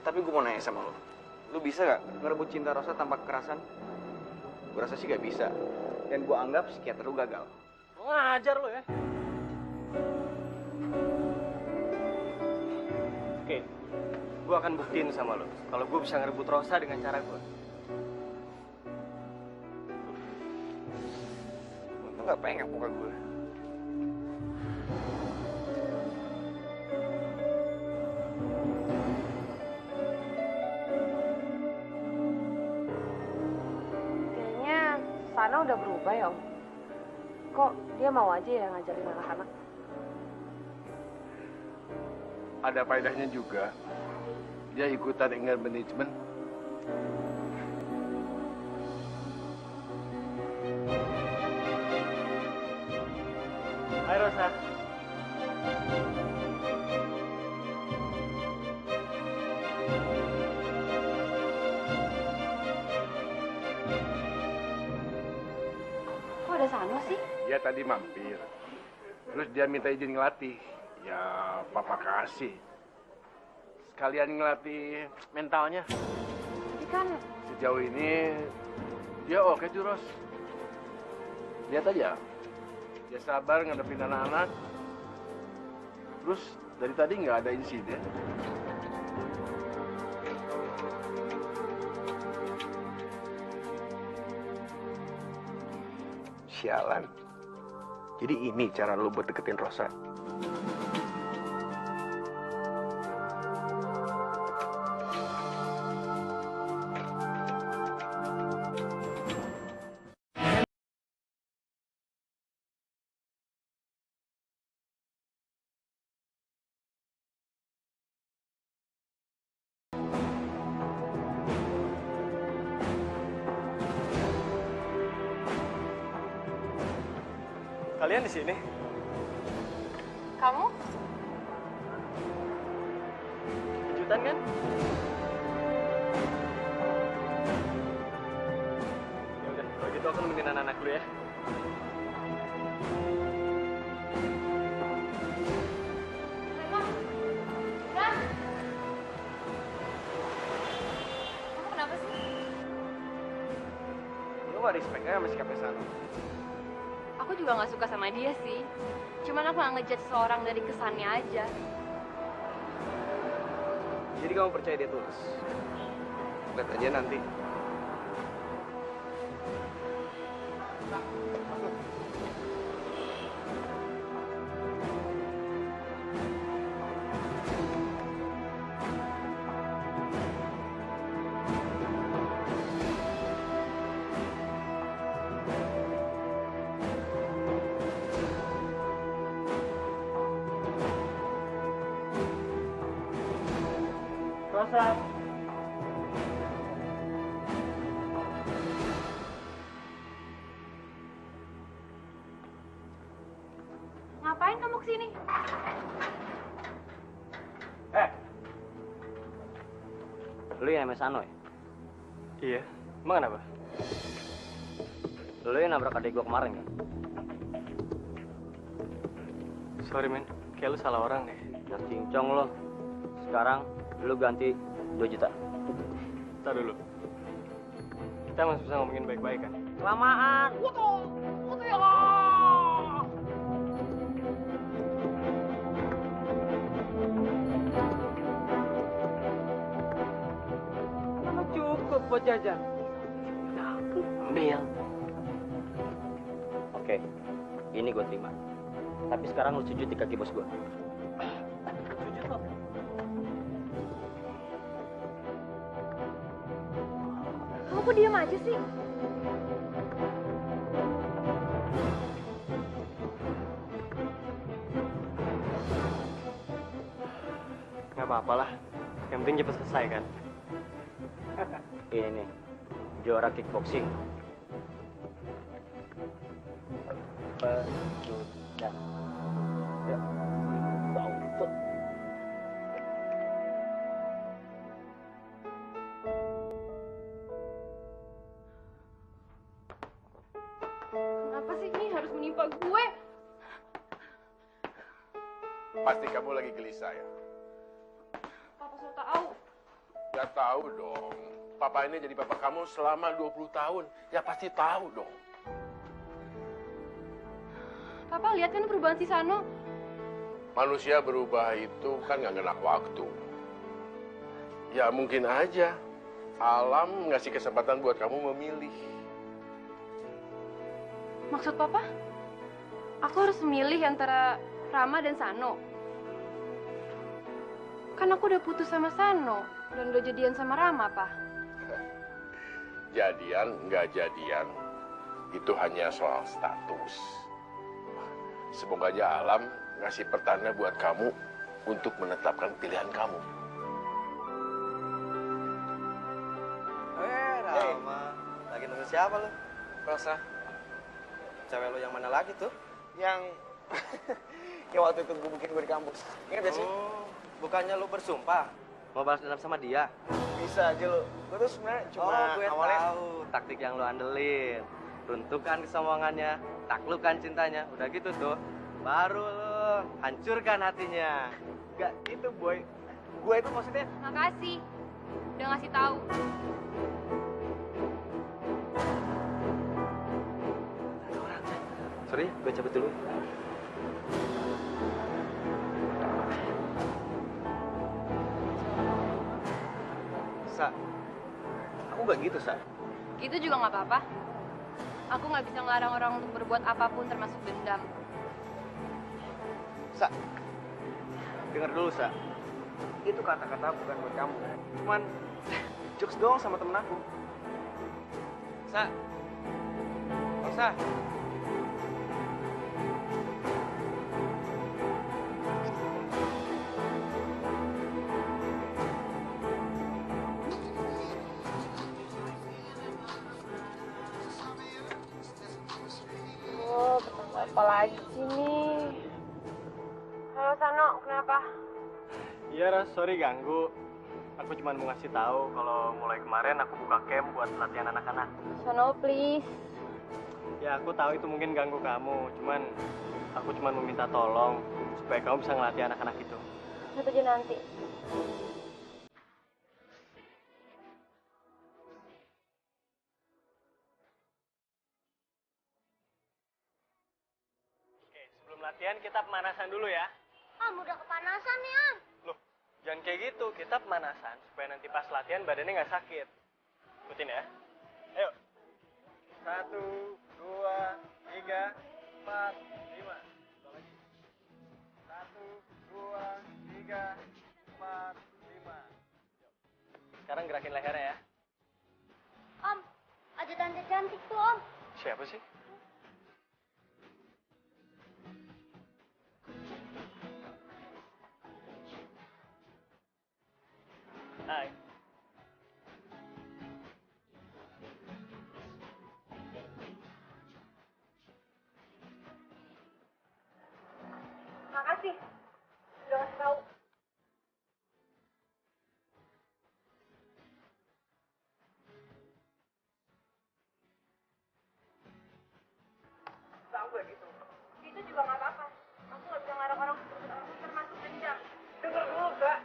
Tapi gue mau nanya sama lo. Lo bisa gak ngerebut cinta Rosa tanpa kekerasan? Gue rasa sih gak bisa. Dan gue anggap psikiater lo gagal. Ngajar lo ya. Oke, gue akan buktiin sama lo kalau gue bisa ngerebut Rosa dengan cara gue. Lo gak pengen muka gue. Kayaknya Sana udah berubah ya, Om. Kok dia mau aja ya ngajarin anak-anak? Ada faedahnya juga. Dia ikutan anger management. Hai Rosa. Kok ada Sano sih? Dia tadi mampir. Terus dia minta izin ngelatih. Ya, papa kasih. Sekalian ngelatih mentalnya. Tapi kan Sejauh ini, dia oke tuh, Ros. Lihat aja. Dia sabar ngadepin anak-anak. Terus dari tadi nggak ada insiden. Sialan. Jadi ini cara lo buat deketin Rosa. Kalian di sini? Kamu? Kejutan kan? Ya udah, kalau gitu aku nemenin anak-anak dulu ya. Rema, Ran, kamu kenapa sih? Lu gak respect aja sama sikapnya Sano. Aku juga nggak suka sama dia sih. Cuman aku nggak ngejudge seorang dari kesannya aja. Jadi kamu percaya dia tulus? Lihat aja nanti. Rosa. Ngapain kamu kesini? Lu yang namanya Sano ya? Iya. Emang kenapa? Lu yang nabrak adik gua kemarin kan? Sorry men, kayak lu salah orang deh. Udah cincong lo. Sekarang lu ganti 2 juta. Ntar dulu. Kita masih bisa ngomongin baik-baik kan? Kelamaan. Emang cukup buat jajan. Ambil. Oke, ini gue terima. Tapi sekarang lu sujud di kaki bos gue. Sujud lo. Kamu kok diam aja sih? Gak apa-apa lah. Yang penting cepet selesai kan? Ini nih, juara kickboxing. Sudah. Ya. Bau. Kenapa sih ini harus menimpa gue? Pasti kamu lagi gelisah ya? Papa sudah tahu. Ya tahu dong. Papa ini jadi papa kamu selama 20 tahun. Ya pasti tahu dong. Papa lihat kan perubahan si Sano. Manusia berubah itu kan nggak ngenak waktu. Ya mungkin aja alam ngasih kesempatan buat kamu memilih. Maksud Papa? Aku harus memilih antara Rama dan Sano. Kan aku udah putus sama Sano dan udah jadian sama Rama, Pak. Jadian nggak jadian itu hanya soal status. Semoga aja alam ngasih pertanda buat kamu untuk menetapkan pilihan kamu. Rama. Lagi nunggu siapa lu? Rosa, Cewek lu yang mana lagi tuh? yang yang waktu itu gue bikin gue di kampus. Ingat gak sih? Oh, bukannya lu bersumpah mau balas dendam sama dia? Bisa aja lo. Gue tuh sebenarnya cuma Oh, gue awalnya tahu taktik yang lu andelin. Runtuhkan kesombongannya, taklukkan cintanya. Udah gitu tuh, baru lu hancurkan hatinya. gak gitu boy. Gue itu maksudnya Makasih udah ngasih tahu. Sorry, gue cabut dulu. Sa, aku gak gitu Sa. Gitu juga nggak apa-apa. Aku nggak bisa ngelarang orang untuk berbuat apapun termasuk dendam. Sa, denger dulu Sa. Itu kata-kata bukan buat kamu. Cuman jokes doang sama temen aku. Sa. Sa. Apa lagi sih nih? Halo Sano, kenapa? Iya Ros, sorry ganggu. Aku cuma mau ngasih tahu kalau mulai kemarin aku buka camp buat latihan anak-anak. Sano, please. Ya aku tahu itu mungkin ganggu kamu, cuman aku cuma meminta tolong supaya kamu bisa ngelatih anak-anak itu. Satu aja nanti. Oke, sebelum latihan kita pemanasan dulu ya. Om, udah kepanasan nih, Om. Loh, jangan kayak gitu. Kita pemanasan supaya nanti pas latihan badannya nggak sakit. Ikutin ya. Ayo. 1, 2, 3, 4, 5. Ulang lagi. 1, 2, 3, 4, 5. Sekarang gerakin lehernya ya. Om, ada tante cantik tuh, Om. Siapa sih? Hai. Makasih. Udah ngasih tahu. Bagus gitu. Itu juga nggak apa-apa. Aku nggak bisa ngarang orang termasuk dendam. Dengar dulu, Kak.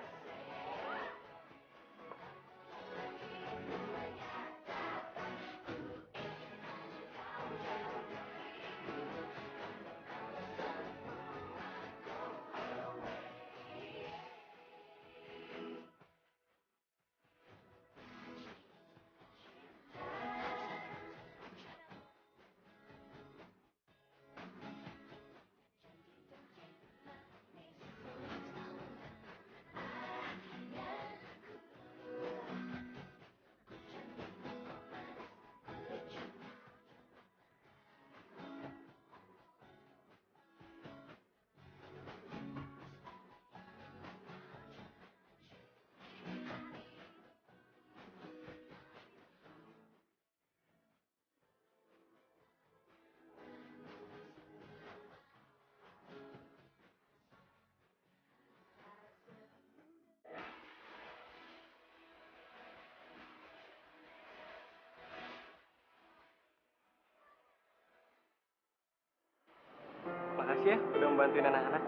Makasih ya udah membantuin anak-anak.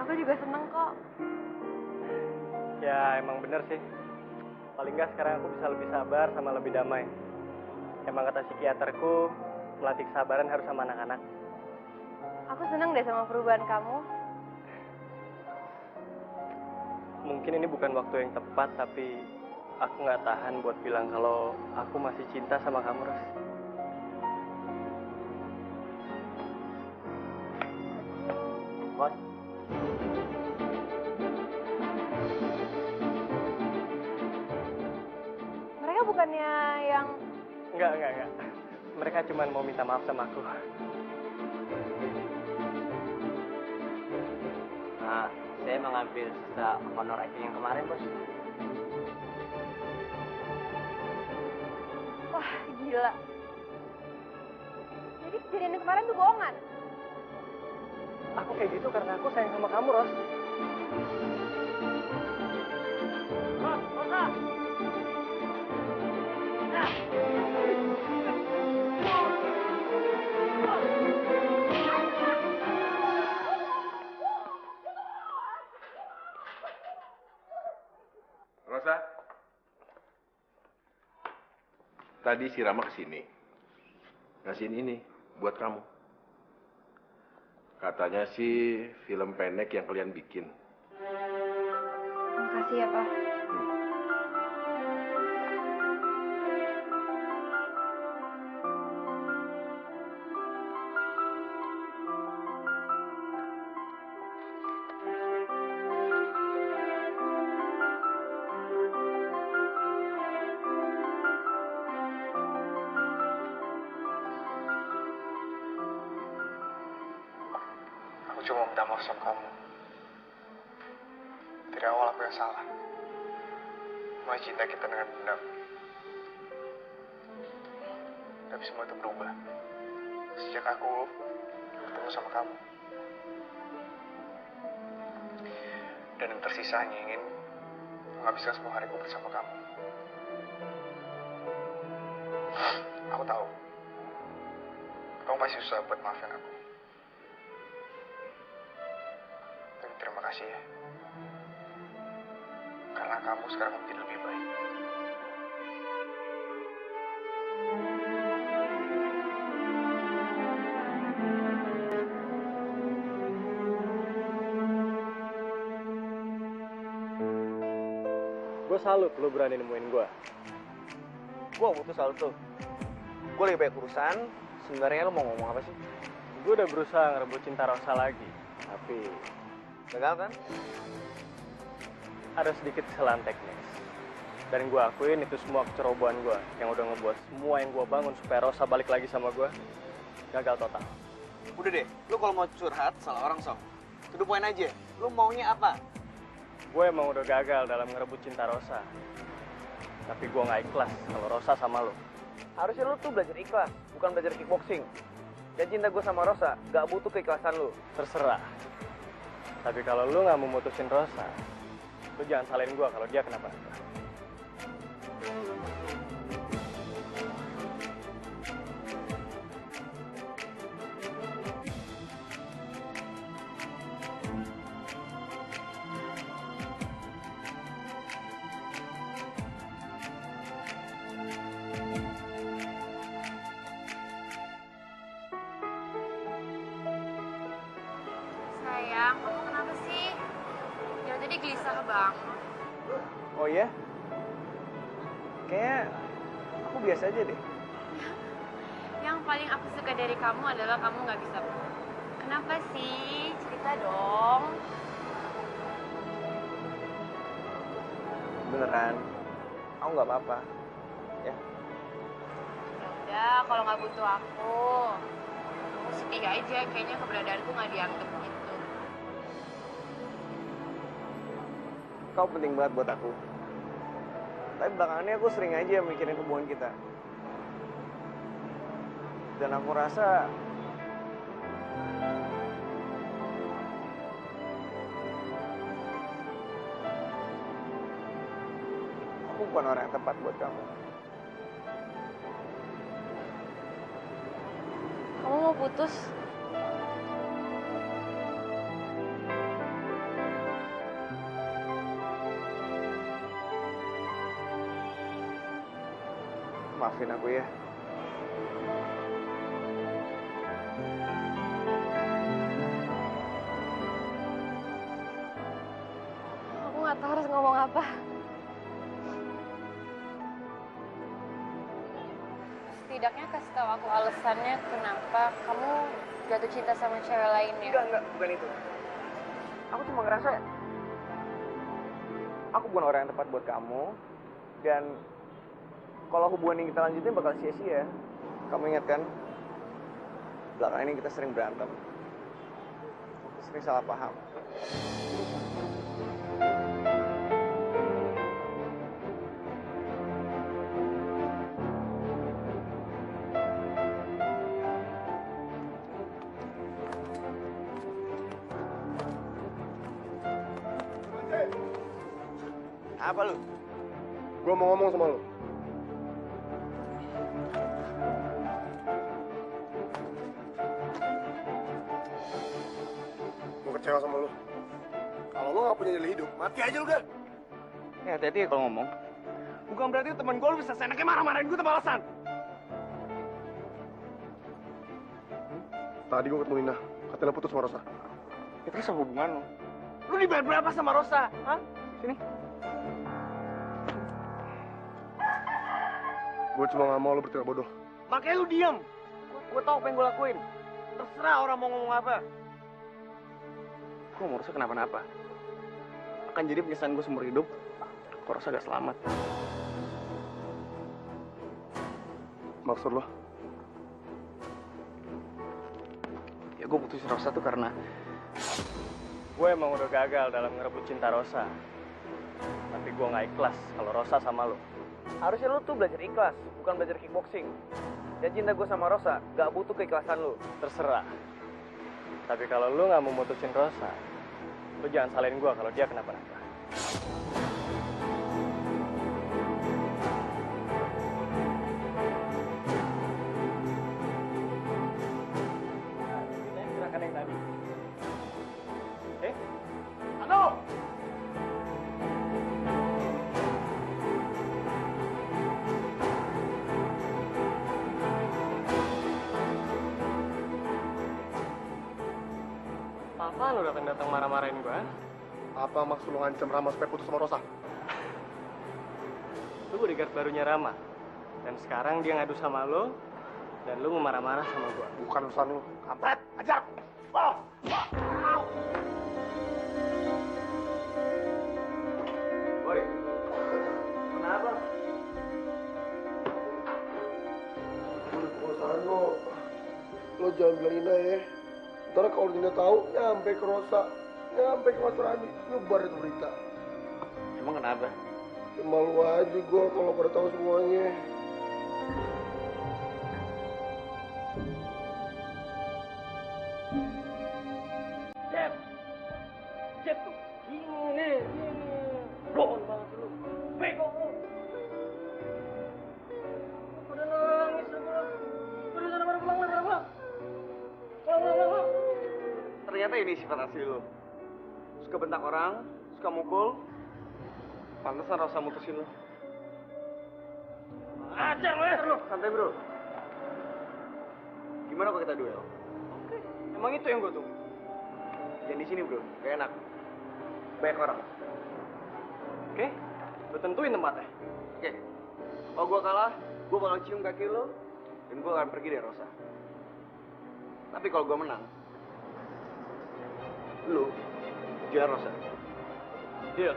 Aku juga seneng kok. Ya emang bener sih. Paling nggak sekarang aku bisa lebih sabar sama lebih damai. Emang kata psikiaterku, melatih kesabaran harus sama anak-anak. Aku seneng deh sama perubahan kamu. Mungkin ini bukan waktu yang tepat, tapi aku nggak tahan buat bilang kalau aku masih cinta sama kamu, Ros. Bos, Mereka bukannya yang... Enggak. Mereka cuma mau minta maaf sama aku. nah, saya mengambil sisa honor acting yang kemarin, Bos. Wah, gila. Jadi kejadian yang kemarin tuh bohongan. Aku kayak gitu karena aku sayang sama kamu, Ros. Rosa! Rosa, tadi si Rama kesini, ngasihin ini buat kamu. Katanya sih film pendek yang kalian bikin. Makasih ya, Pak. Aku cuma minta maaf sama kamu. Dari awal aku yang salah. Mulai cinta kita dengan dendam. Tapi semua itu berubah. Sejak aku ketemu ketemu sama kamu. Dan yang tersisa hanya ingin menghabiskan semua hariku bersama kamu. Aku tahu, kamu pasti susah buat maafin aku. Tapi terima kasih ya. Karena kamu sekarang menjadi lebih baik. Gue salut lu berani nemuin gue. Gue butuh salut tuh. Gue lagi banyak urusan. Sebenarnya lo mau ngomong apa sih? Gue udah berusaha ngerebut cinta Rosa lagi, tapi Gagal kan? ada sedikit kesalahan teknis. Dan gue akuin itu semua kecerobohan gue yang udah ngebuat semua yang gue bangun supaya Rosa balik lagi sama gue gagal total. Udah deh, lo kalau mau curhat salah orang sok. To the point aja. Lo maunya apa? Gue emang udah gagal dalam ngerebut cinta Rosa. Tapi gue gak ikhlas kalau Rosa sama lo. Harusnya lo tuh belajar ikhlas, bukan belajar kickboxing. Dan cinta gue sama Rosa gak butuh keikhlasan lo. Terserah. Tapi kalau lo gak mau mutusin Rosa, lo jangan salahin gue kalau dia kenapa-napa. Sayang, kamu kenapa sih? Dari tadi gelisah banget. Oh iya? Kayaknya aku biasa aja deh. Yang paling aku suka dari kamu adalah kamu nggak bisa bohong. Kenapa sih? Cerita dong. Beneran. Aku nggak apa-apa. Ya. Ya udah, kalau nggak butuh aku sedih aja. Kayaknya keberadaanku nggak dianggap gitu. Kau penting banget buat aku. Tapi belakangannya aku sering aja mikirin hubungan kita. Dan aku rasa aku bukan orang yang tepat buat kamu. Kamu mau putus? Maafin aku ya. Aku nggak tahu harus ngomong apa. Setidaknya kasih tahu aku alasannya kenapa kamu jatuh cinta sama cewek lainnya. Enggak, bukan itu. Aku cuma ngerasa aku bukan orang yang tepat buat kamu. Dan kalau hubungan yang kita lanjutin bakal sia-sia. Kamu ingat kan? Belakangan ini kita sering berantem. Sering salah paham. Apa lu? Gue mau ngomong sama lo. Gue kecewa sama lo. Kalau lo gak punya nyali hidup, mati aja lo dah. Ya hati-hati ya kalau ngomong. Bukan berarti teman gue lu bisa seenaknya marah-marahin gue tanpa alasan. Tadi gue ketemu Nina, katanya lo putus sama Rosa. Ya terus apa hubungan lu? Lu dibayar berapa sama Rosa? Hah? Sini. Gue cuma gak mau lo bertindak bodoh. Makanya lu diem. Gue tau apa yang gue lakuin. Terserah orang mau ngomong apa. Gue mau Rosa kenapa-napa. Akan jadi penyesalan gue seumur hidup. Kok Rosa gak selamat. Maksud lo? Ya gue putusin Rosa tuh karena Gue emang udah gagal dalam ngerebut cinta Rosa. Tapi gue gak ikhlas kalau Rosa sama lo. harusnya lu tuh belajar ikhlas, bukan belajar kickboxing. Dan cinta gue sama Rosa gak butuh keikhlasan lu. Terserah. Tapi kalau lu nggak mau mutusin Rosa, lu jangan salahin gua kalau dia kenapa-napa. Gerakan yang tadi. Halo. Apaan lu datang-datang marah-marahin gua? Apa maksud lu ngancam Rama supaya putus sama Rosa? Lu bodyguard barunya Rama. Dan sekarang dia ngadu sama lo, dan lu mau marah-marah sama gua. Bukan urusan lu. Kampret, ajar. Wah. Boy, kenapa? Perasaan lo jangan bilang Ina ya. Ntar kalau Dina tahu, nyampe ke Rosa, nyampe ke Mas Rani, nyebar itu berita. Emang kenapa? Ya, malu aja gue kalau pada tahu semuanya. Cep tuh gini. Bohong banget lu. Bego lu. Udah nangis lu. Udah sana pulang. Pulang. Ternyata ini sifat asli lo. Suka bentak orang, suka mukul. Pantesan Rosa mutusin lo. Ajar lu. Santai bro. Gimana kalau kita duel? Oke. Emang itu yang gua tunggu. Jangan di sini bro, gak enak. Banyak orang. Oke. Lu tentuin tempatnya. Oke. Kalau gua kalah, gua bakal cium kaki lo, dan gua akan pergi dari Rosa. Tapi kalau gua menang, lu jual Rosa. Deal.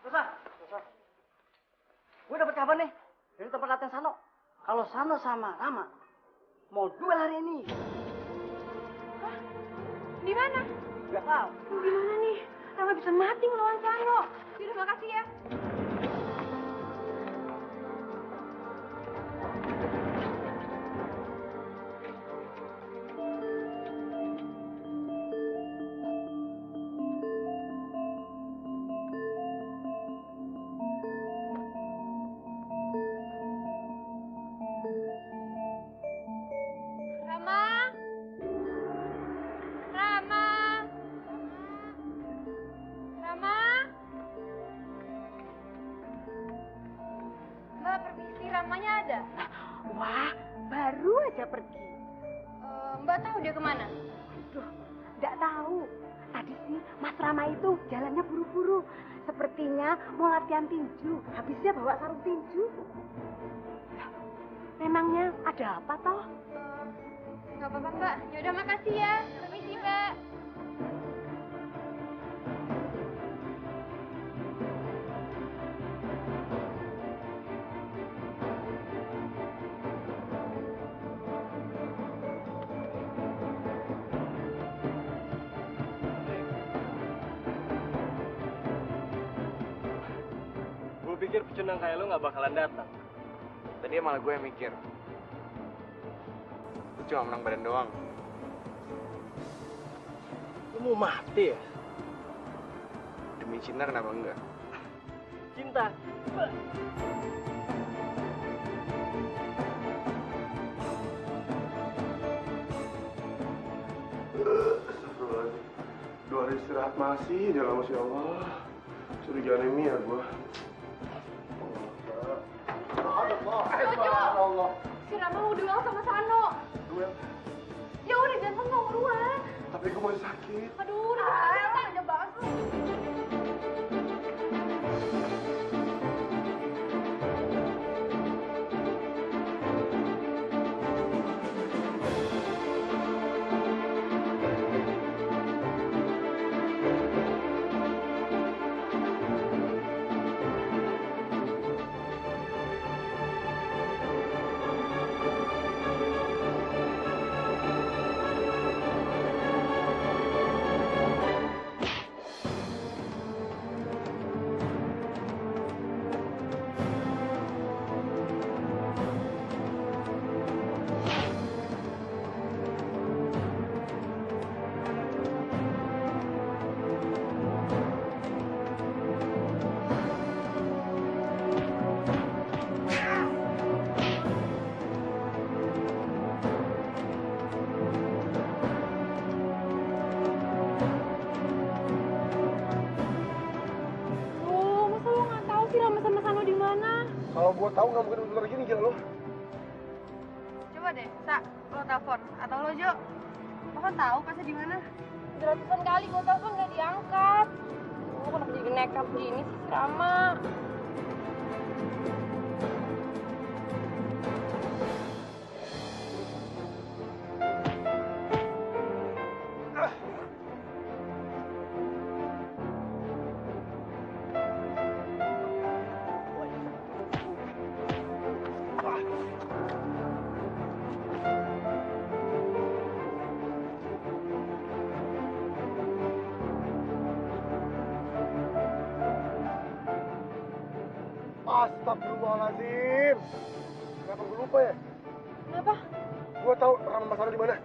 Rosa. Gue dapet kabar nih dari tempat latihan Sano. Kalau Sano sama Rama mau duel hari ini. Hah? Di mana? Gak tahu. Gimana nih? Rama bisa mati ngelawan Sano. Yaudah, makasih ya. Ramanya ada? Wah, baru aja pergi. Mbak tahu dia kemana? Aduh, nggak tahu. Tadi sih Mas Rama itu jalannya buru-buru. Sepertinya mau latihan tinju. Habisnya bawa sarung tinju. Memangnya ada apa toh? Nggak apa-apa Mbak. Yaudah makasih ya. Permisi Mbak. pikir pecundang kayak lu nggak bakalan datang. Tadi malah gue yang mikir. Lu cuma menang badan doang. Lu mau mati ya? Demi cinta kenapa enggak? Cinta. Astagfirullahaladzim. 2 hari istirahat masih aja lah, Masya Allah. Suruh anemia gua. Allah. Si Rama mau duel sama Sano. Duel? Ya udah jangan bengong buruan. Tapi gua masih sakit. Aduh, udah kelihatan aja banget lu. Kalau gua tahu nggak mungkin ular gini gila lo. Coba deh, Sa, lo telepon atau lo Jo. Lo kan tahu pasnya di mana. Ratusan kali gue telepon nggak diangkat. Lo kenapa jadi nekat gini sih, si Rama? Astagfirullahaladzim. Kenapa gue lupa ya? Kenapa? Gue tahu Rama Mas Sano di mana.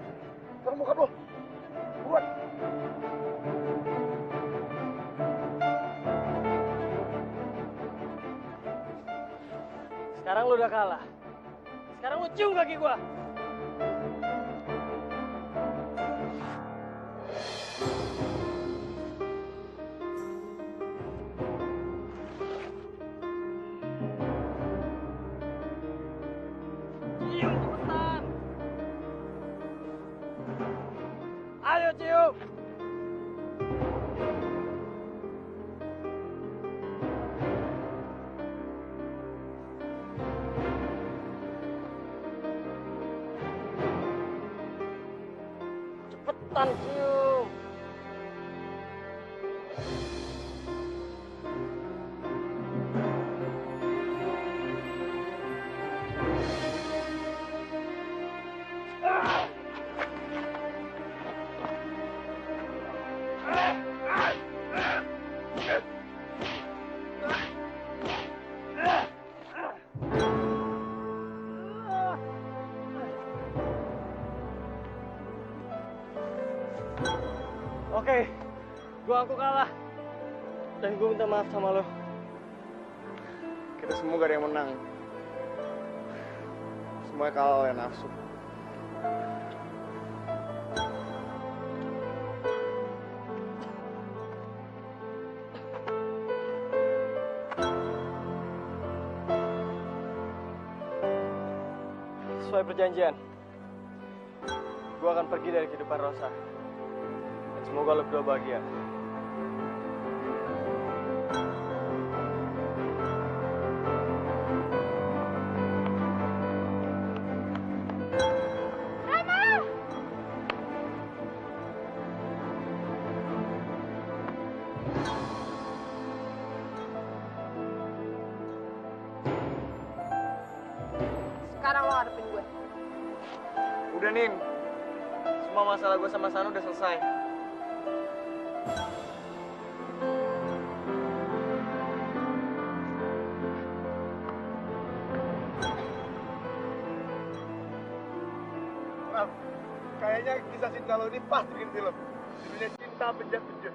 Sekarang buka lo. Buat. Sekarang lu udah kalah. Sekarang lu cium kaki gua. Cium cepetan. Ayo cium. Cepetan cium. Oke, gua aku kalah. Dan gua minta maaf sama lo. Kita semua gak ada yang menang. Semuanya kalah oleh nafsu. Sesuai perjanjian, gua akan pergi dari kehidupan Rosa. Dan semoga lo berdua bahagia. Sekarang lo hadapin gue. Udah, Nin. Semua masalah gue sama Sano udah selesai. Ram. Kayaknya kisah cinta lo ini pas bikin film. Judulnya Cinta Bejat-Bejut.